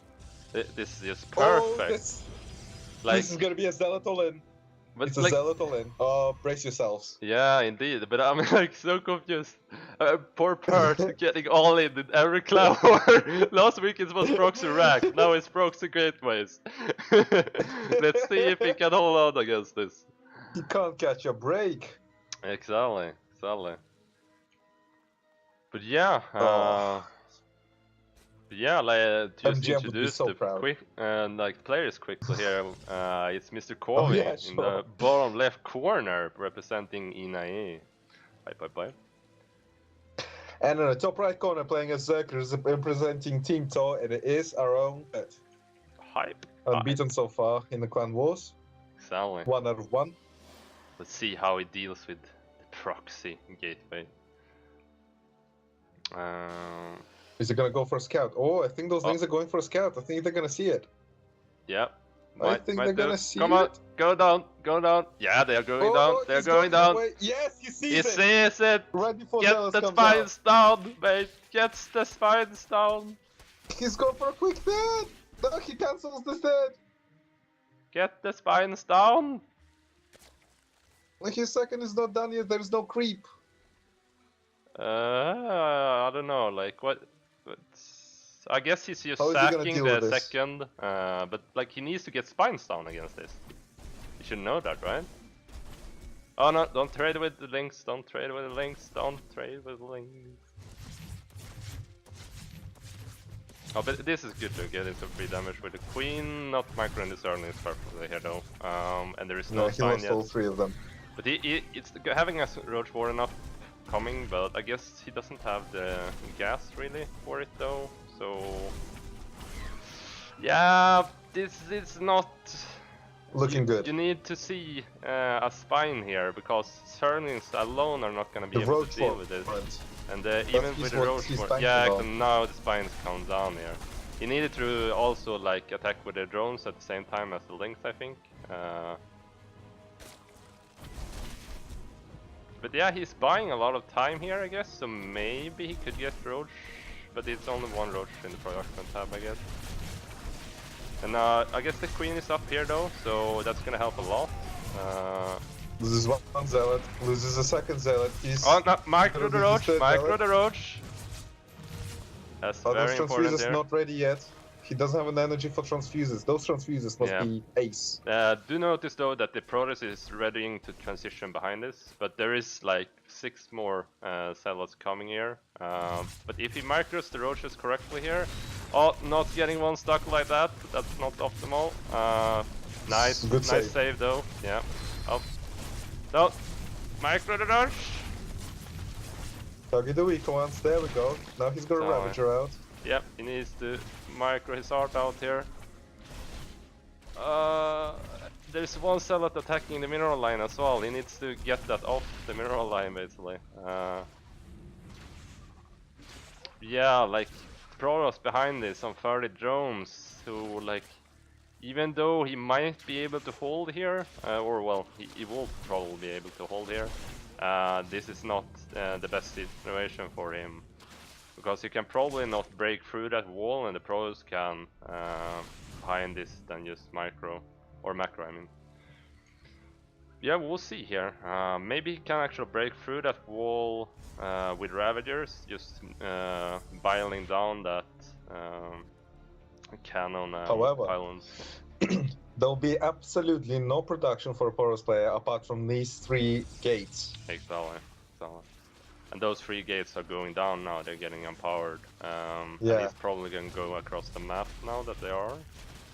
This is just perfect. This is gonna be a Zealot all-in. But it's a Zealot all-in. Brace yourselves. Yeah, indeed. But I'm like so confused. Poor Peert getting all in every clan war. Last week it was proxy rack. Now it's proxy gateways. Let's see if he can hold on against this. He can't catch a break. Exactly. But yeah. Yeah, like just MGM would be introduce so the proud. quick like players quickly here. It's Mr. Oh, Kovi yeah, in the sure. bottom left corner representing Inae. Bye. And in the top right corner, playing as Zerker, is representing Team Tor, and it is our own pet. Hype. Unbeaten so far in the Clan Wars. Exactly. 1 out of 1. Let's see how he deals with the proxy gateway. Is he gonna go for a scout? Oh, I think those things are going for a scout. I think they're gonna see it. Yeah. I think they're gonna see Come on, it. go down. Yeah, they're going down. They're he's going down. away. Yes, he He sees it. sees it. Right before Get Zealous the comes spines down, mate. Get the spines down. out. He's going for a quick dead. No, he cancels the dead. Get the spines down. Like his second is not done yet. There's no creep. I don't know. Like what? I guess he's just How is he gonna sacking deal the with this? second. But like he needs to get spines down against this. You should know that, right? Oh no! Don't trade with the links. Don't trade with the links. Don't trade with the links. Oh, but this is good to get into free damage with the queen. Not micro and discerning is perfectly here though. And there is no he sign lost yet. all 3 of them. But it's having a roach war enough coming, but I guess he doesn't have the gas really for it though. So yeah, this is not Looking good. You need to see a spine here because Cernings alone are not gonna be The able roach to deal war. with this. Right. And even he's with the what roach he's war, banking yeah, on. now the spines come down here. He needed to also like attack with the drones at the same time as the links, I think. But yeah, he's buying a lot of time here, I guess, so maybe he could get Roach, but it's only 1 Roach in the production tab, I guess. And I guess the Queen is up here though, so that's gonna help a lot. Loses 1 Zealot, loses a second Zealot. He's Oh no, micro the Roach, Zealot. micro the Roach! That's those very important transfuses there. not ready yet. He doesn't have an energy for transfuses. Those transfuses must be ace. Do notice though that the Protoss is readying to transition behind this, but there is like 6 more Zealots coming here. But if he micros the Roaches correctly here, oh, not getting one stuck like that, that's not optimal. Nice, Good nice save though, yeah. Oh, no, micro the Roach! Target the weak ones, there we go. Now he's got a Ravager out. Yep, he needs to micro his art out here. There's 1 Zealot attacking the mineral line as well. He needs to get that off the mineral line basically. Yeah, like Protoss behind this, some 30 drones who like, even though he might be able to hold here, or well, he will probably be able to hold here. This is not the best situation for him. Because you can probably not break through that wall, and the pros can behind this than just micro or macro, I mean. Yeah, we'll see here. Maybe he can actually break through that wall with Ravagers, just biling down that cannon However, pylons. there'll be absolutely no production for a Porous player apart from these 3 gates. Exactly. And those 3 gates are going down now, they're getting empowered. And Yeah. he's probably going to go across the map now that they are.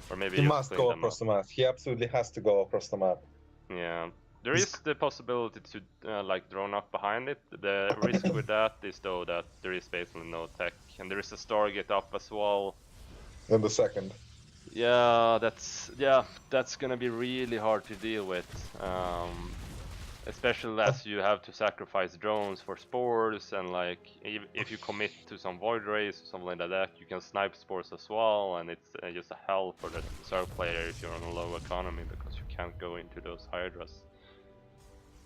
Or maybe He just must clean go them across up. the map. He absolutely has to go across the map. Yeah. There is the possibility to like drone up behind it. The risk with that is though that there is basically no tech. And there is a Stargate up as well. In the second. Yeah, that's gonna be really hard to deal with. Especially as you have to sacrifice drones for spores, and like if you commit to some void rays or something like that, you can snipe spores as well, and it's just a hell for the Zerg player if you're on a low economy because you can't go into those hydras.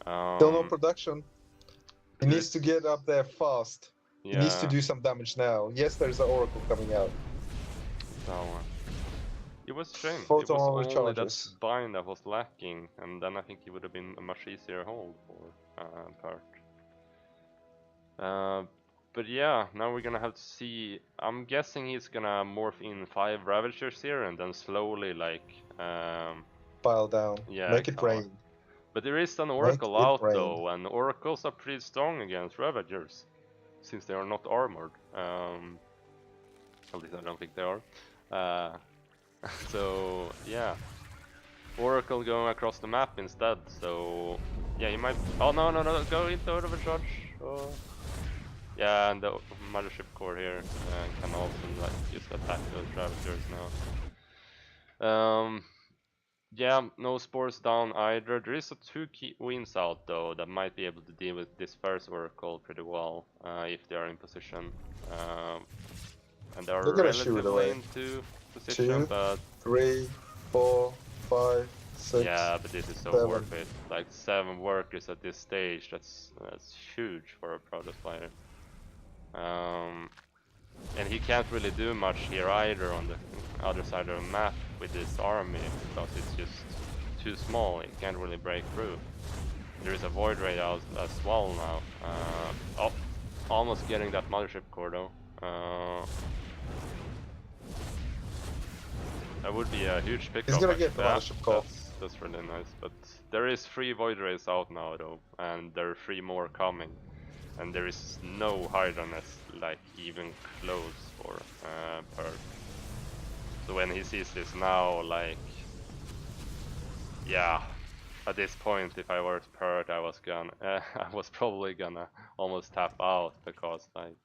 Still no production. He needs to get up there fast. Yeah. He needs to do some damage now. Yes, there's an Oracle coming out. So, it was a shame. Photon it was only that recharges. bind that was lacking, and then I think it would have been a much easier hold for Peert. But yeah, now we're gonna have to see. I'm guessing he's gonna morph in 5 Ravagers here, and then slowly like Pile down. yeah, Make it rain. But there is an Oracle it out rain. though, and Oracles are pretty strong against Ravagers, since they are not armored. At least I don't think they are. So yeah, Oracle going across the map instead. So yeah, you might. Oh no! Go into overcharge. Oh. Yeah, and the mothership core here can also like just attack those Ravagers now. Yeah, no spores down either. There is a 2 queens out though that might be able to deal with this first Oracle pretty well if they are in position. And they are They're gonna shoot relatively away. into position, 2, but 3, 4, 5, 6. yeah, but this is so 7. worth it. Like 7 workers at this stage, that's huge for a Protoss player. And he can't really do much here either on the other side of the map with this army because it's just too small. It can't really break through. There is a void ray out as well now. Oh, almost getting that mothership core though. That would be a huge pickup. He's gonna get the Yeah, mothership core. that's really nice. But there is 3 void rays out now though, and there are 3 more coming. And there is no hydraness like even close for Peert. So when he sees this now, like, yeah, at this point, if I were Peert, I was probably gonna almost tap out because like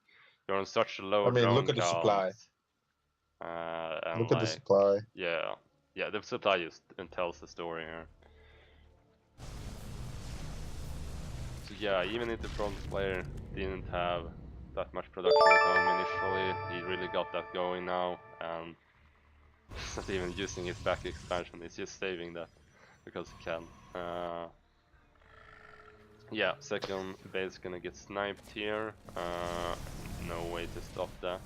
you're on such a low I mean, drone look at the count, supply. and Look at the like, supply. yeah, the supply just tells the story here. So yeah, even if the front player didn't have that much production at home initially, he really got that going now, and he's not even using his back expansion, he's just saving that because he can. Yeah, second base gonna get sniped here, no way to stop that.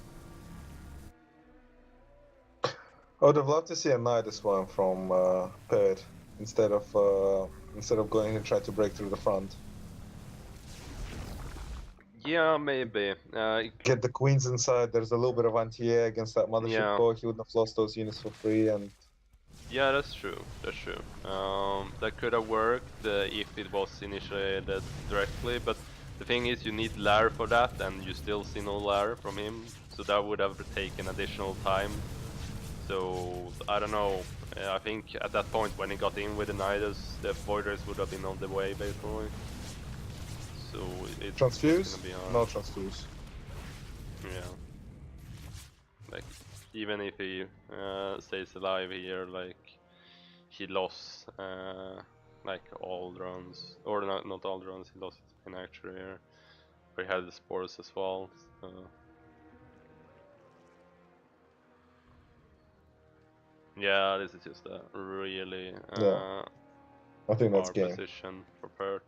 I would have loved to see a Nidus one from Peert instead of going and trying to break through the front. Yeah, maybe. Get the queens inside. There's a little bit of anti-air against that mothership Yeah. core. He wouldn't have lost those units for free. And yeah, that's true. That's true. That could have worked if it was initiated directly, but the thing is, you need Lair for that, and you still see no Lair from him, so that would have taken additional time. So I don't know. I think at that point, when he got in with the Nidus, the Voiders would have been on the way, basically. So it's transfuse? gonna be hard. No transfuse. Yeah. Like, even if he stays alive here, like, he lost like all drones, or not all drones, he lost his main actually here. But he had the spores as well, so. Yeah, this is just a really Yeah. I think that's hard game. position for Peert.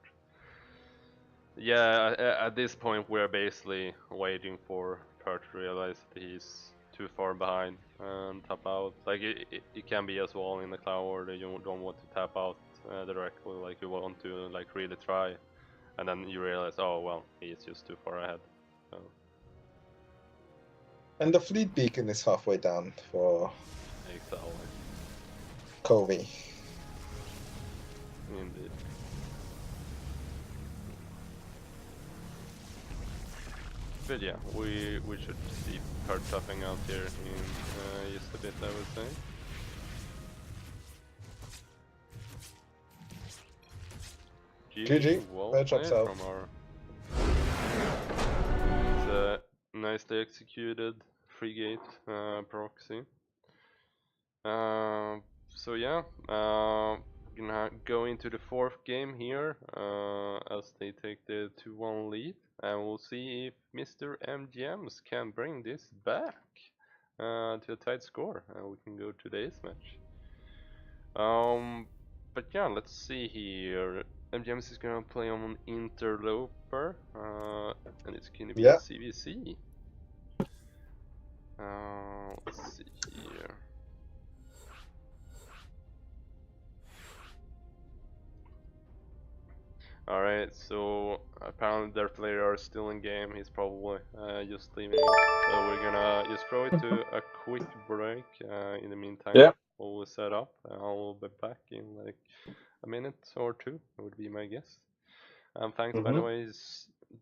Yeah, at this point we're basically waiting for Peert to realize that he's too far behind and tap out. Like it can be as well in the cloud that you don't want to tap out directly, like you want to like really try, and then you realize, oh well, he's just too far ahead. So. And the fleet beacon is halfway down for Exactly. Covey. Indeed. But yeah, we should see Peert tapping out here in just a bit, I would say. GG. Well Fair played chops out. from our. It's a nicely executed frigate proxy. So yeah, gonna go into the 4th game here as they take the 2-1 lead, and we'll see if Mr. MGMs can bring this back to a tight score, and we can go to the ace match. But yeah, let's see here. MGMs is gonna play on an interloper, and it's gonna be a CVC. Let's see here. Alright, so apparently their player are still in game, he's probably just leaving, so we're gonna just throw it to a quick break. In the meantime, we'll set up, and I'll be back in like a minute or 2, would be my guess. Thanks by the way,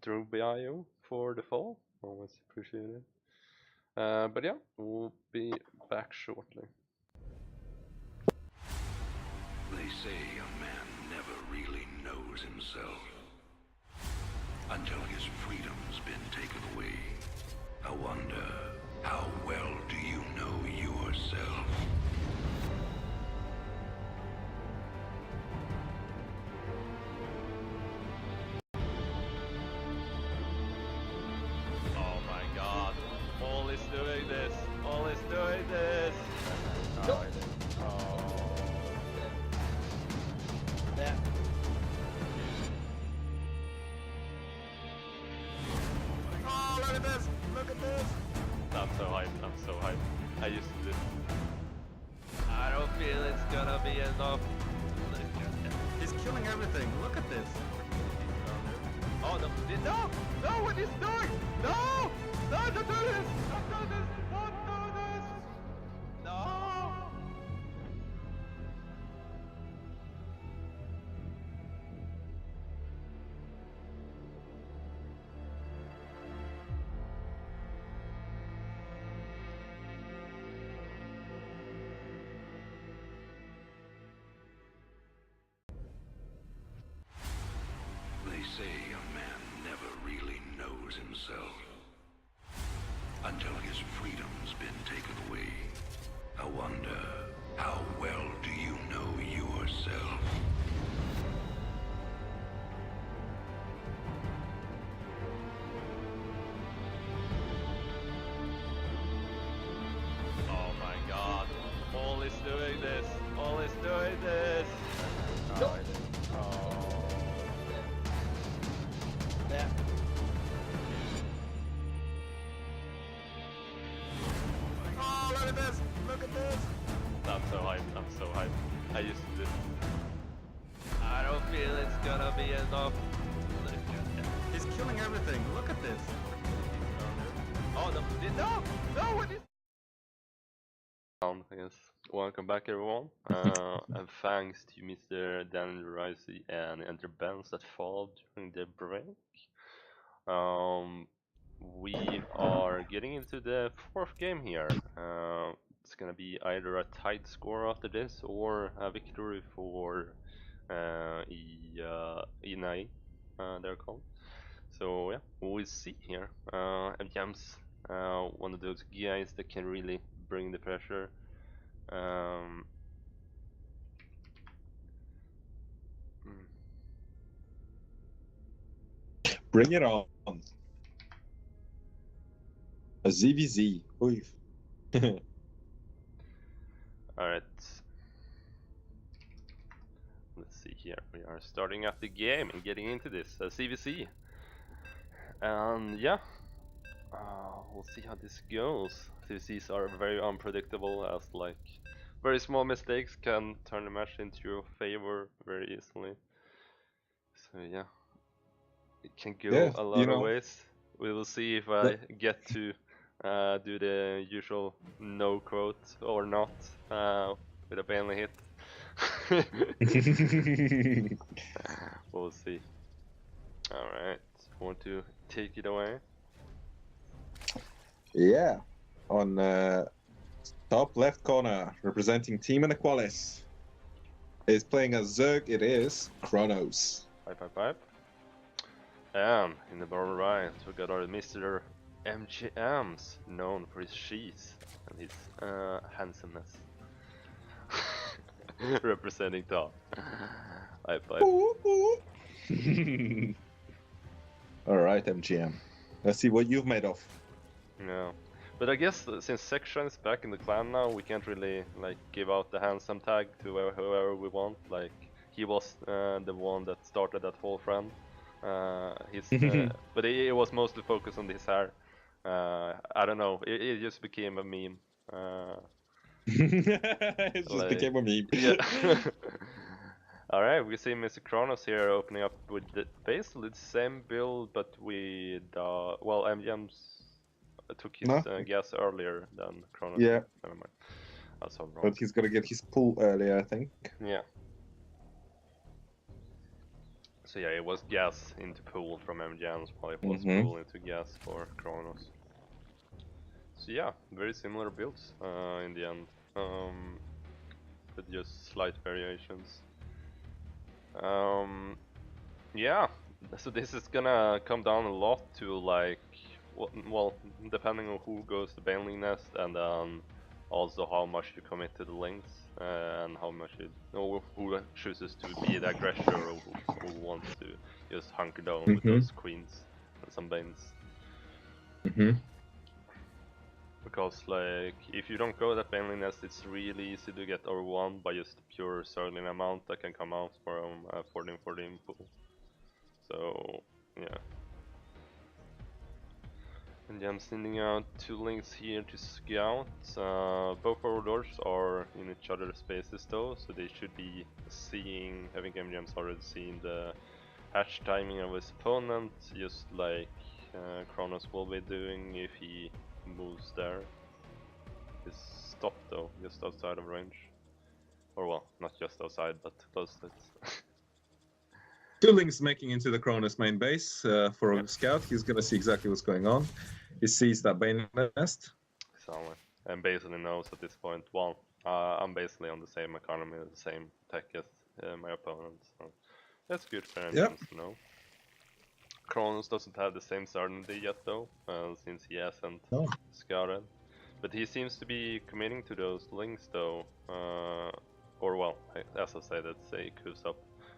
Drew BIO for the follow, always appreciated. But yeah, we'll be back shortly. They say a man never really knows himself until his freedom's been taken away. I wonder, how well do you know yourself? Oh my god, All is doing this! All is doing this! Oh. Yeah. Oh, look at this! Look at this! I'm so hyped, I'm so hyped. I used to do. I don't feel it's gonna be enough. He's killing everything. Look at this. Oh no! No! No! What is doing? No! No! Don't do this! Don't do this! Don't do this! No! They say a man never really knows himself until his freedom's been taken away. I wonder, how well do you know yourself? Oh my god, All is doing this! All is doing this! Oh. Yeah. Oh, look at this! Look at this! I'm so hyped, I'm so hyped. I used to do. I don't feel it's gonna be enough. He's killing everything. Look at this. Oh no! No! No! What is? Yes. Welcome back everyone, and thanks to Mr. Daniel Ricey and Enter Benz that followed during the break. We are getting into the fourth game here. It's gonna be either a tight score after this or a victory for Inae, they're called. So yeah, we'll see here. MGMs, one of those guys that can really bring the pressure. Um, Bring it on. A ZVZ. Oy. Alright. Let's see here. We are starting up the game and getting into this CVC. And yeah, we'll see how this goes. CVCs are very unpredictable, as like very small mistakes can turn the match into your favor very easily. So yeah, it can go a lot of ways. We will see if I get to do the usual no quote or not with a Bailey hit. We'll see. Alright, want to take it away? Yeah. On top left corner, representing Team Inaequalis, is playing as Zerg. It is Kronos. Pipe. And in the bottom right, we got our Mr. MGMs, known for his cheese and his handsomeness. Representing top. Pipe. Alright, MGM. Let's see what you've made of. Yeah. But I guess since Section is back in the clan now, we can't really like give out the handsome tag to whoever we want. Like he was the one that started that whole friend. But it was mostly focused on his hair. I don't know. It just became a meme. It just became a meme. Yeah. Alright, we see Mr. Kronos here opening up with basically the same build, but with well, MGMs took his gas earlier than Kronos. Yeah. Never mind. That's all wrong. But he's gonna get his pull earlier, I think. Yeah. So yeah, it was gas into pool from MGMs, while it was pool into gas for Kronos. So yeah, very similar builds in the end, with just slight variations. Yeah, so this is gonna come down a lot to like, well, depending on who goes to Baneling Nest, and then also how much you commit to the links, and how much you know who chooses to be the aggressor, or who wants to just hunker down with those queens and some banes. Because like, if you don't go that Baneling Nest, it's really easy to get R1 by just the pure circling amount that can come out from 14-14 pool. So yeah. And yeah, I'm sending out 2 links here to scout. Both warlords are in each other's spaces though, so they should be seeing, having MGMs already seen the hatch timing of his opponent, just like Kronos will be doing if he moves there. He's stopped though, just outside of range. Or well, not just outside, but close to it. 2 links making into the Cronus main base for a scout. He's gonna see exactly what's going on. He sees that Bane Nest. Exactly. And basically knows at this point, well, I'm basically on the same economy, the same tech as my opponent. So that's good for MGMs to know. Kronos doesn't have the same certainty yet though, since he hasn't scouted. But he seems to be committing to those links though, or well, as I said, let's say he queues up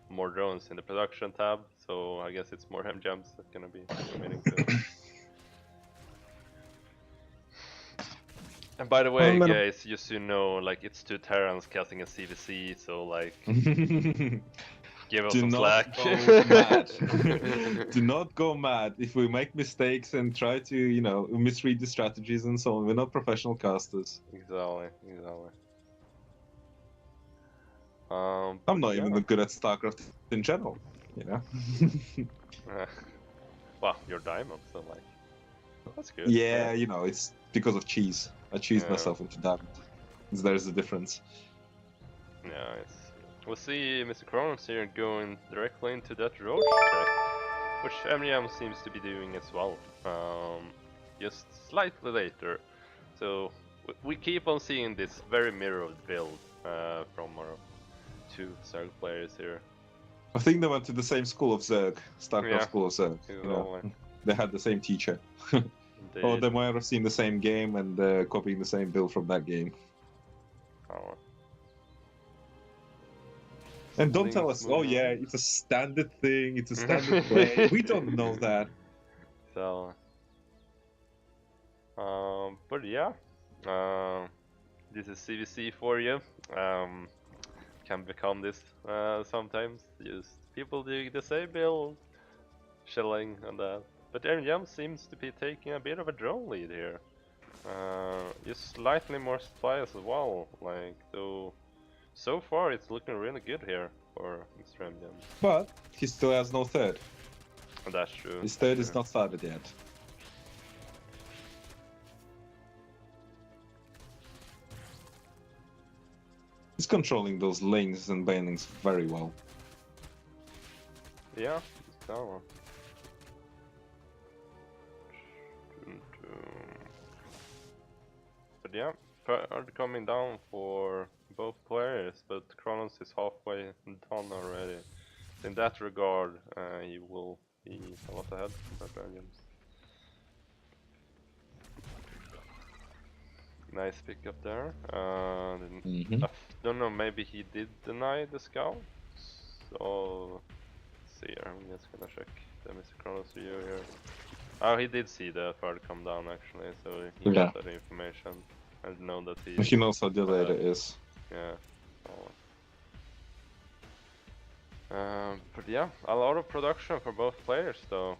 more drones in the production tab, so I guess it's more MGMs that's gonna be committing to it. And by the way, guys, just so you know, like, it's 2 Terrans casting a CVC, so like, give us some slack. Do not go mad if we make mistakes and try to, you know, misread the strategies and so on. We're not professional casters. Exactly. I'm not even good at Starcraft in general, you know. Well, you're diamond, so like, that's good. Yeah, you know, it's because of cheese. I cheesed myself into diamond. There's a difference. Yeah, we'll see Mr. Kronos here going directly into that roach check, which MGM seems to be doing as well, just slightly later. So we keep on seeing this very mirrored build from our 2 Zerg players here. I think they went to the same school of Zerg, Starcraft school of Zerg. You know? They had the same teacher. Or they might have seen the same game and copying the same build from that game. Oh. And don't tell us, oh yeah, it's a standard thing, it's a standard play. We don't know that. So, but yeah, this is CVC for you. Can become this sometimes. Just people doing the same build, shelling and that. But MGM seems to be taking a bit of a drone lead here. Just slightly more supply as well. Like, though, so far it's looking really good here for Mr. MGM. But he still has no third. That's true. His third is not started yet. He's controlling those lanes and banelings very well. Yeah, so. But yeah, Peert coming down for both players, but Kronos is halfway done already. In that regard, he will be a lot ahead of Dragons. Nice pickup there. I don't know, maybe he did deny the scout. So, let's see here, I'm just gonna check the Mr. Kronos view here. Oh, he did see the Peert come down actually, so he got that information. And know that he knows how delayed it is. Yeah. But yeah, a lot of production for both players though.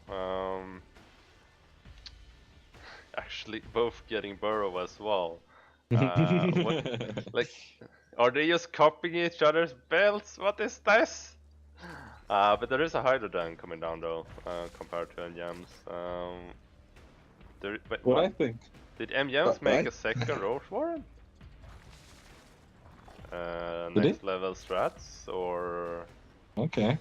Actually, both getting burrow as well. Like, are they just copying each other's builds? What is this? But there is a Hydrodan coming down though, compared to MGMs. What I think? Did MGMs make a second Roach Warren? Next level strats, or... Okay.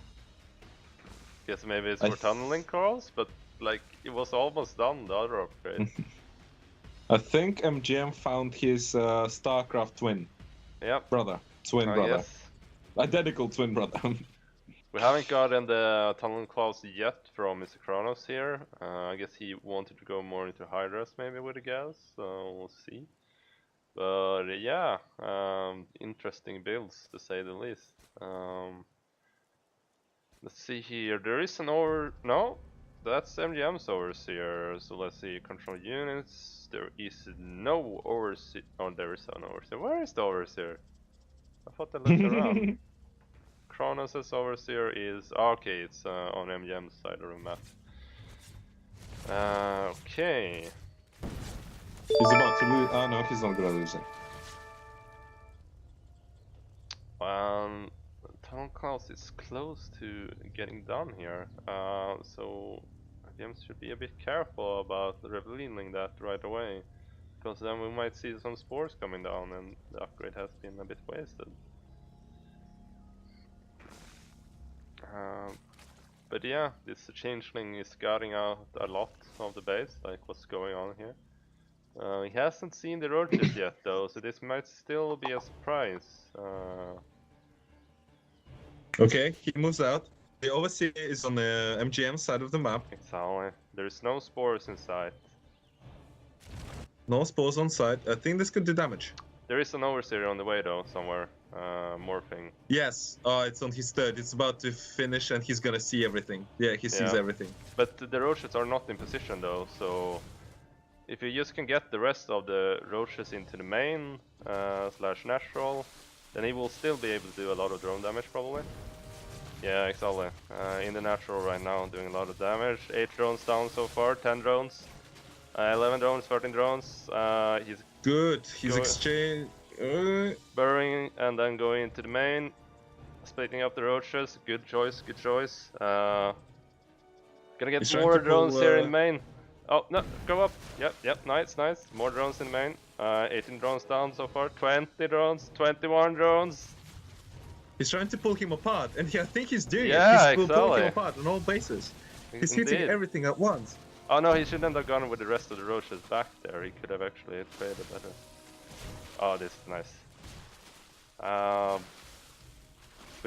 Guess maybe it's for tunneling crawls, but like, it was almost done, the other upgrade. I think MGM found his Starcraft twin Yep, brother. Twin I brother. guess. Identical twin brother. We haven't gotten the tunnel clause yet from Mr. Kronos here. I guess he wanted to go more into Hydras maybe with the gas, so we'll see. But yeah, interesting builds to say the least. Let's see here. There is an no, that's MGM's overseer. So let's see. Control units. There is no overseer. Oh, there is an overseer. Where is the overseer? I thought I looked around. Kronos' overseer is okay. It's on MGM's side of the map. Okay. He's about to lose. Oh no, he's not gonna lose it. Town Claus is close to getting done here, so MGMs should be a bit careful about revealing that right away, because then we might see some spores coming down and the upgrade has been a bit wasted. But yeah, this changeling is guarding out a lot of the base, like what's going on here. He hasn't seen the roaches yet though, so this might still be a surprise. Okay, he moves out. The overseer is on the MGM side of the map. Exactly. There's no spores in sight. No spores on site. I think this could do damage. There is an overseer on the way though, somewhere. Morphing. Yes, it's on his third. It's about to finish and he's gonna see everything. Yeah, he sees everything. But the roaches are not in position though, so if you just can get the rest of the roaches into the main slash natural, then he will still be able to do a lot of drone damage probably. Yeah, exactly. In the natural right now, doing a lot of damage. 8 drones down so far, 10 drones. 11 drones, 13 drones. He's good. He's exchange. Burrowing and then going into the main, splitting up the roaches. Good choice, good choice. Gonna get more drones here in main. Oh no, go up. Yep, nice. More drones in main. 18 drones down so far. 20 drones, 21 drones. He's trying to pull him apart, and I think he's doing it. He's pulling him apart on all bases. He's hitting everything at once. Oh no, he shouldn't have gone with the rest of the roaches back there. He could have actually traded better. Oh, this is nice. But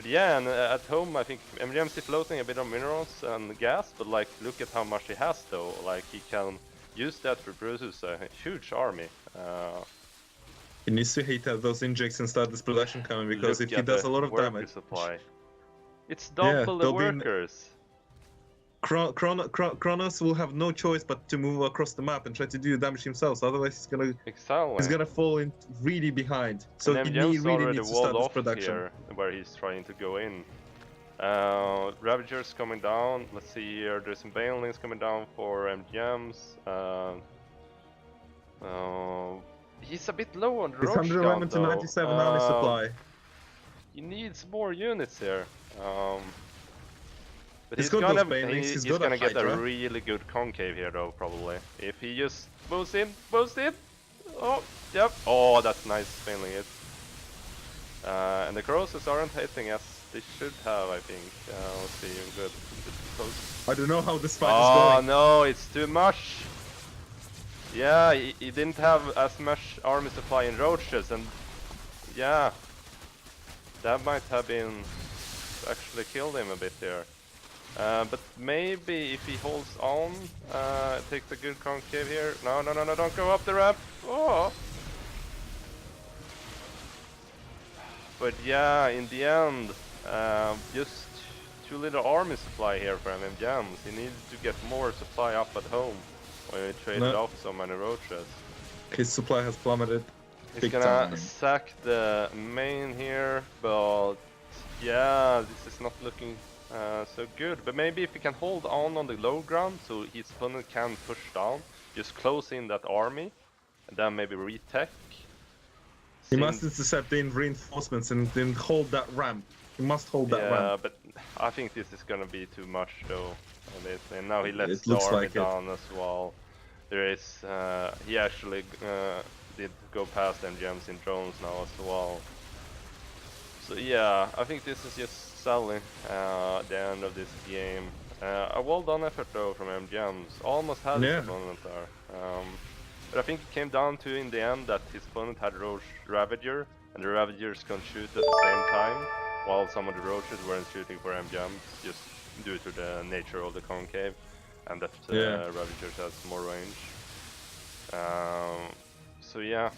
yeah, and at home I think MGMs is floating a bit on minerals and gas, but like look at how much he has though. Like he can use that to produce a huge army. He needs to hit those injects and start this production coming, because if he does a lot of damage... Supply. It's double the workers. Kronos will have no choice but to move across the map and try to do damage himself, otherwise he's gonna fall in really behind. So he really needs to start this production. Here, where he's trying to go in. Ravagers coming down. Let's see here. There's some banelings coming down for MGMs. He's a bit low on the roach count, 197 army supply. He needs more units here. But he's gonna get a really good concave here though, probably. If he just moves in. Oh, yep. Oh, that's nice spinning it. And the crosses aren't hitting as they should have, I think. Let's see, good. I don't know how this fight is going. Oh no, it's too much. Yeah, he didn't have as much army supply in roaches, and yeah, that might have been actually killed him a bit here. But maybe if he holds on, takes a good concave here. No, don't go up the ramp. Oh. But yeah, in the end, just too little army supply here for MGMs. He needs to get more supply up at home when he traded off so many roaches. His supply has plummeted. He's gonna sack the main here, but yeah, this is not looking so good. But maybe if he can hold on the low ground so his opponent can push down, just close in that army, and then maybe retech. He must intercept in reinforcements and then hold that ramp. He must hold that ramp. Yeah, but I think this is gonna be too much though. And now he lets the army down as well. There is, he actually did go past MGMs in drones now as well. So yeah, I think this is just selling the end of this game. A well done effort though from MGMs. Almost had his opponent there. But I think it came down to in the end that his opponent had Roach Ravager, and the Ravagers can shoot at the same time, while some of the Roaches weren't shooting for MGMs, just due to the nature of the concave, and that Ravagers has more range. So yeah,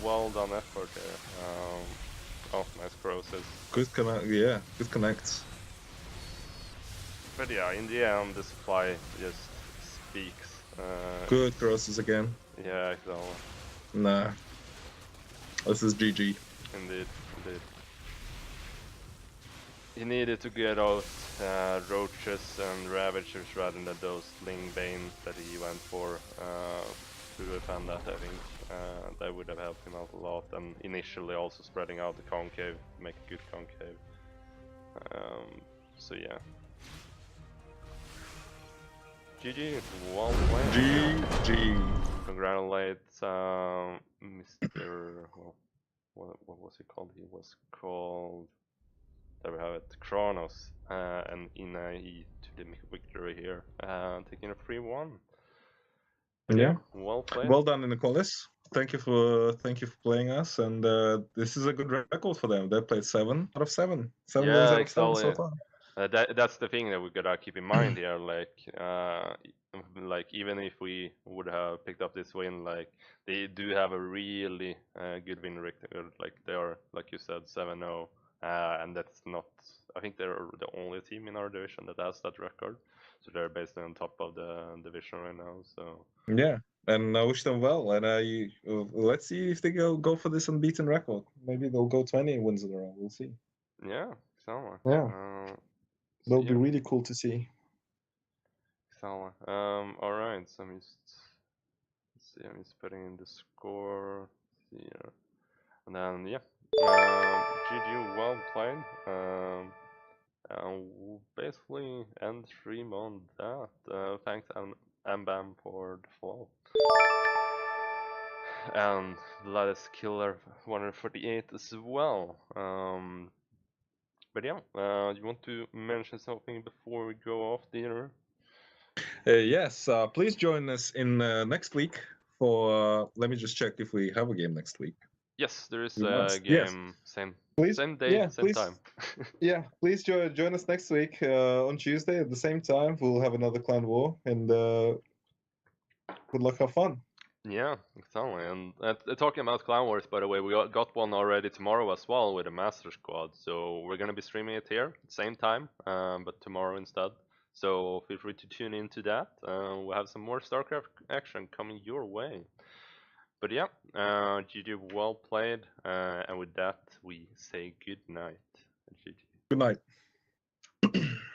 well done effort there. Oh, nice process. Good connect. Yeah, good connects. But yeah, in the end, the supply just speaks. Good crosses again. Yeah, exactly. Nah. This is GG. Indeed. He needed to get out Roaches and Ravagers rather than those Sling Bane that he went for to defend that, I think. That would have helped him out a lot, and initially also spreading out the concave to make a good concave. So yeah. GG, well played. GG. Congratulate Mr. Well, what was he called? He was called. There we have it, Kronos, and Inae to the victory here, taking a 3-1. Yeah. Well played. Well done, Inaequalis. Thank you for playing us, and this is a good record for them. They played 7 out of 7. 7 wins out of 7 so far. That's the thing that we gotta keep in mind here. Like even if we would have picked up this win, like they do have a really good win record. Like they are, like you said, 7-0. And that's not, I think they're the only team in our division that has that record. So they're basically on top of the division right now. So yeah, and I wish them well. And let's see if they go for this unbeaten record. Maybe they'll go 20 wins in a row. We'll see. Yeah, exactly. Yeah, that'll yeah. be really cool to see. Exactly. All right. So let's see. I'm just putting in the score here, and then yeah. GG, well played. And we'll basically end stream on that. Thanks Ambam for the follow. And Lattice Killer 148 as well. But yeah, you want to mention something before we go off dinner? Yes, please join us in next week for. Let me just check if we have a game next week. Yes, there is We a must. game. Yes. Same day, same time. Yeah, please join us next week on Tuesday at the same time. We'll have another clan war, and good luck, have fun. Yeah, exactly. And talking about Clan Wars, by the way, we got one already tomorrow as well with a Master Squad. So we're gonna be streaming it here, same time, but tomorrow instead. So feel free to tune into that. We'll have some more Starcraft action coming your way. But yeah, GG, well played. And with that, we say good night. GG. Good night.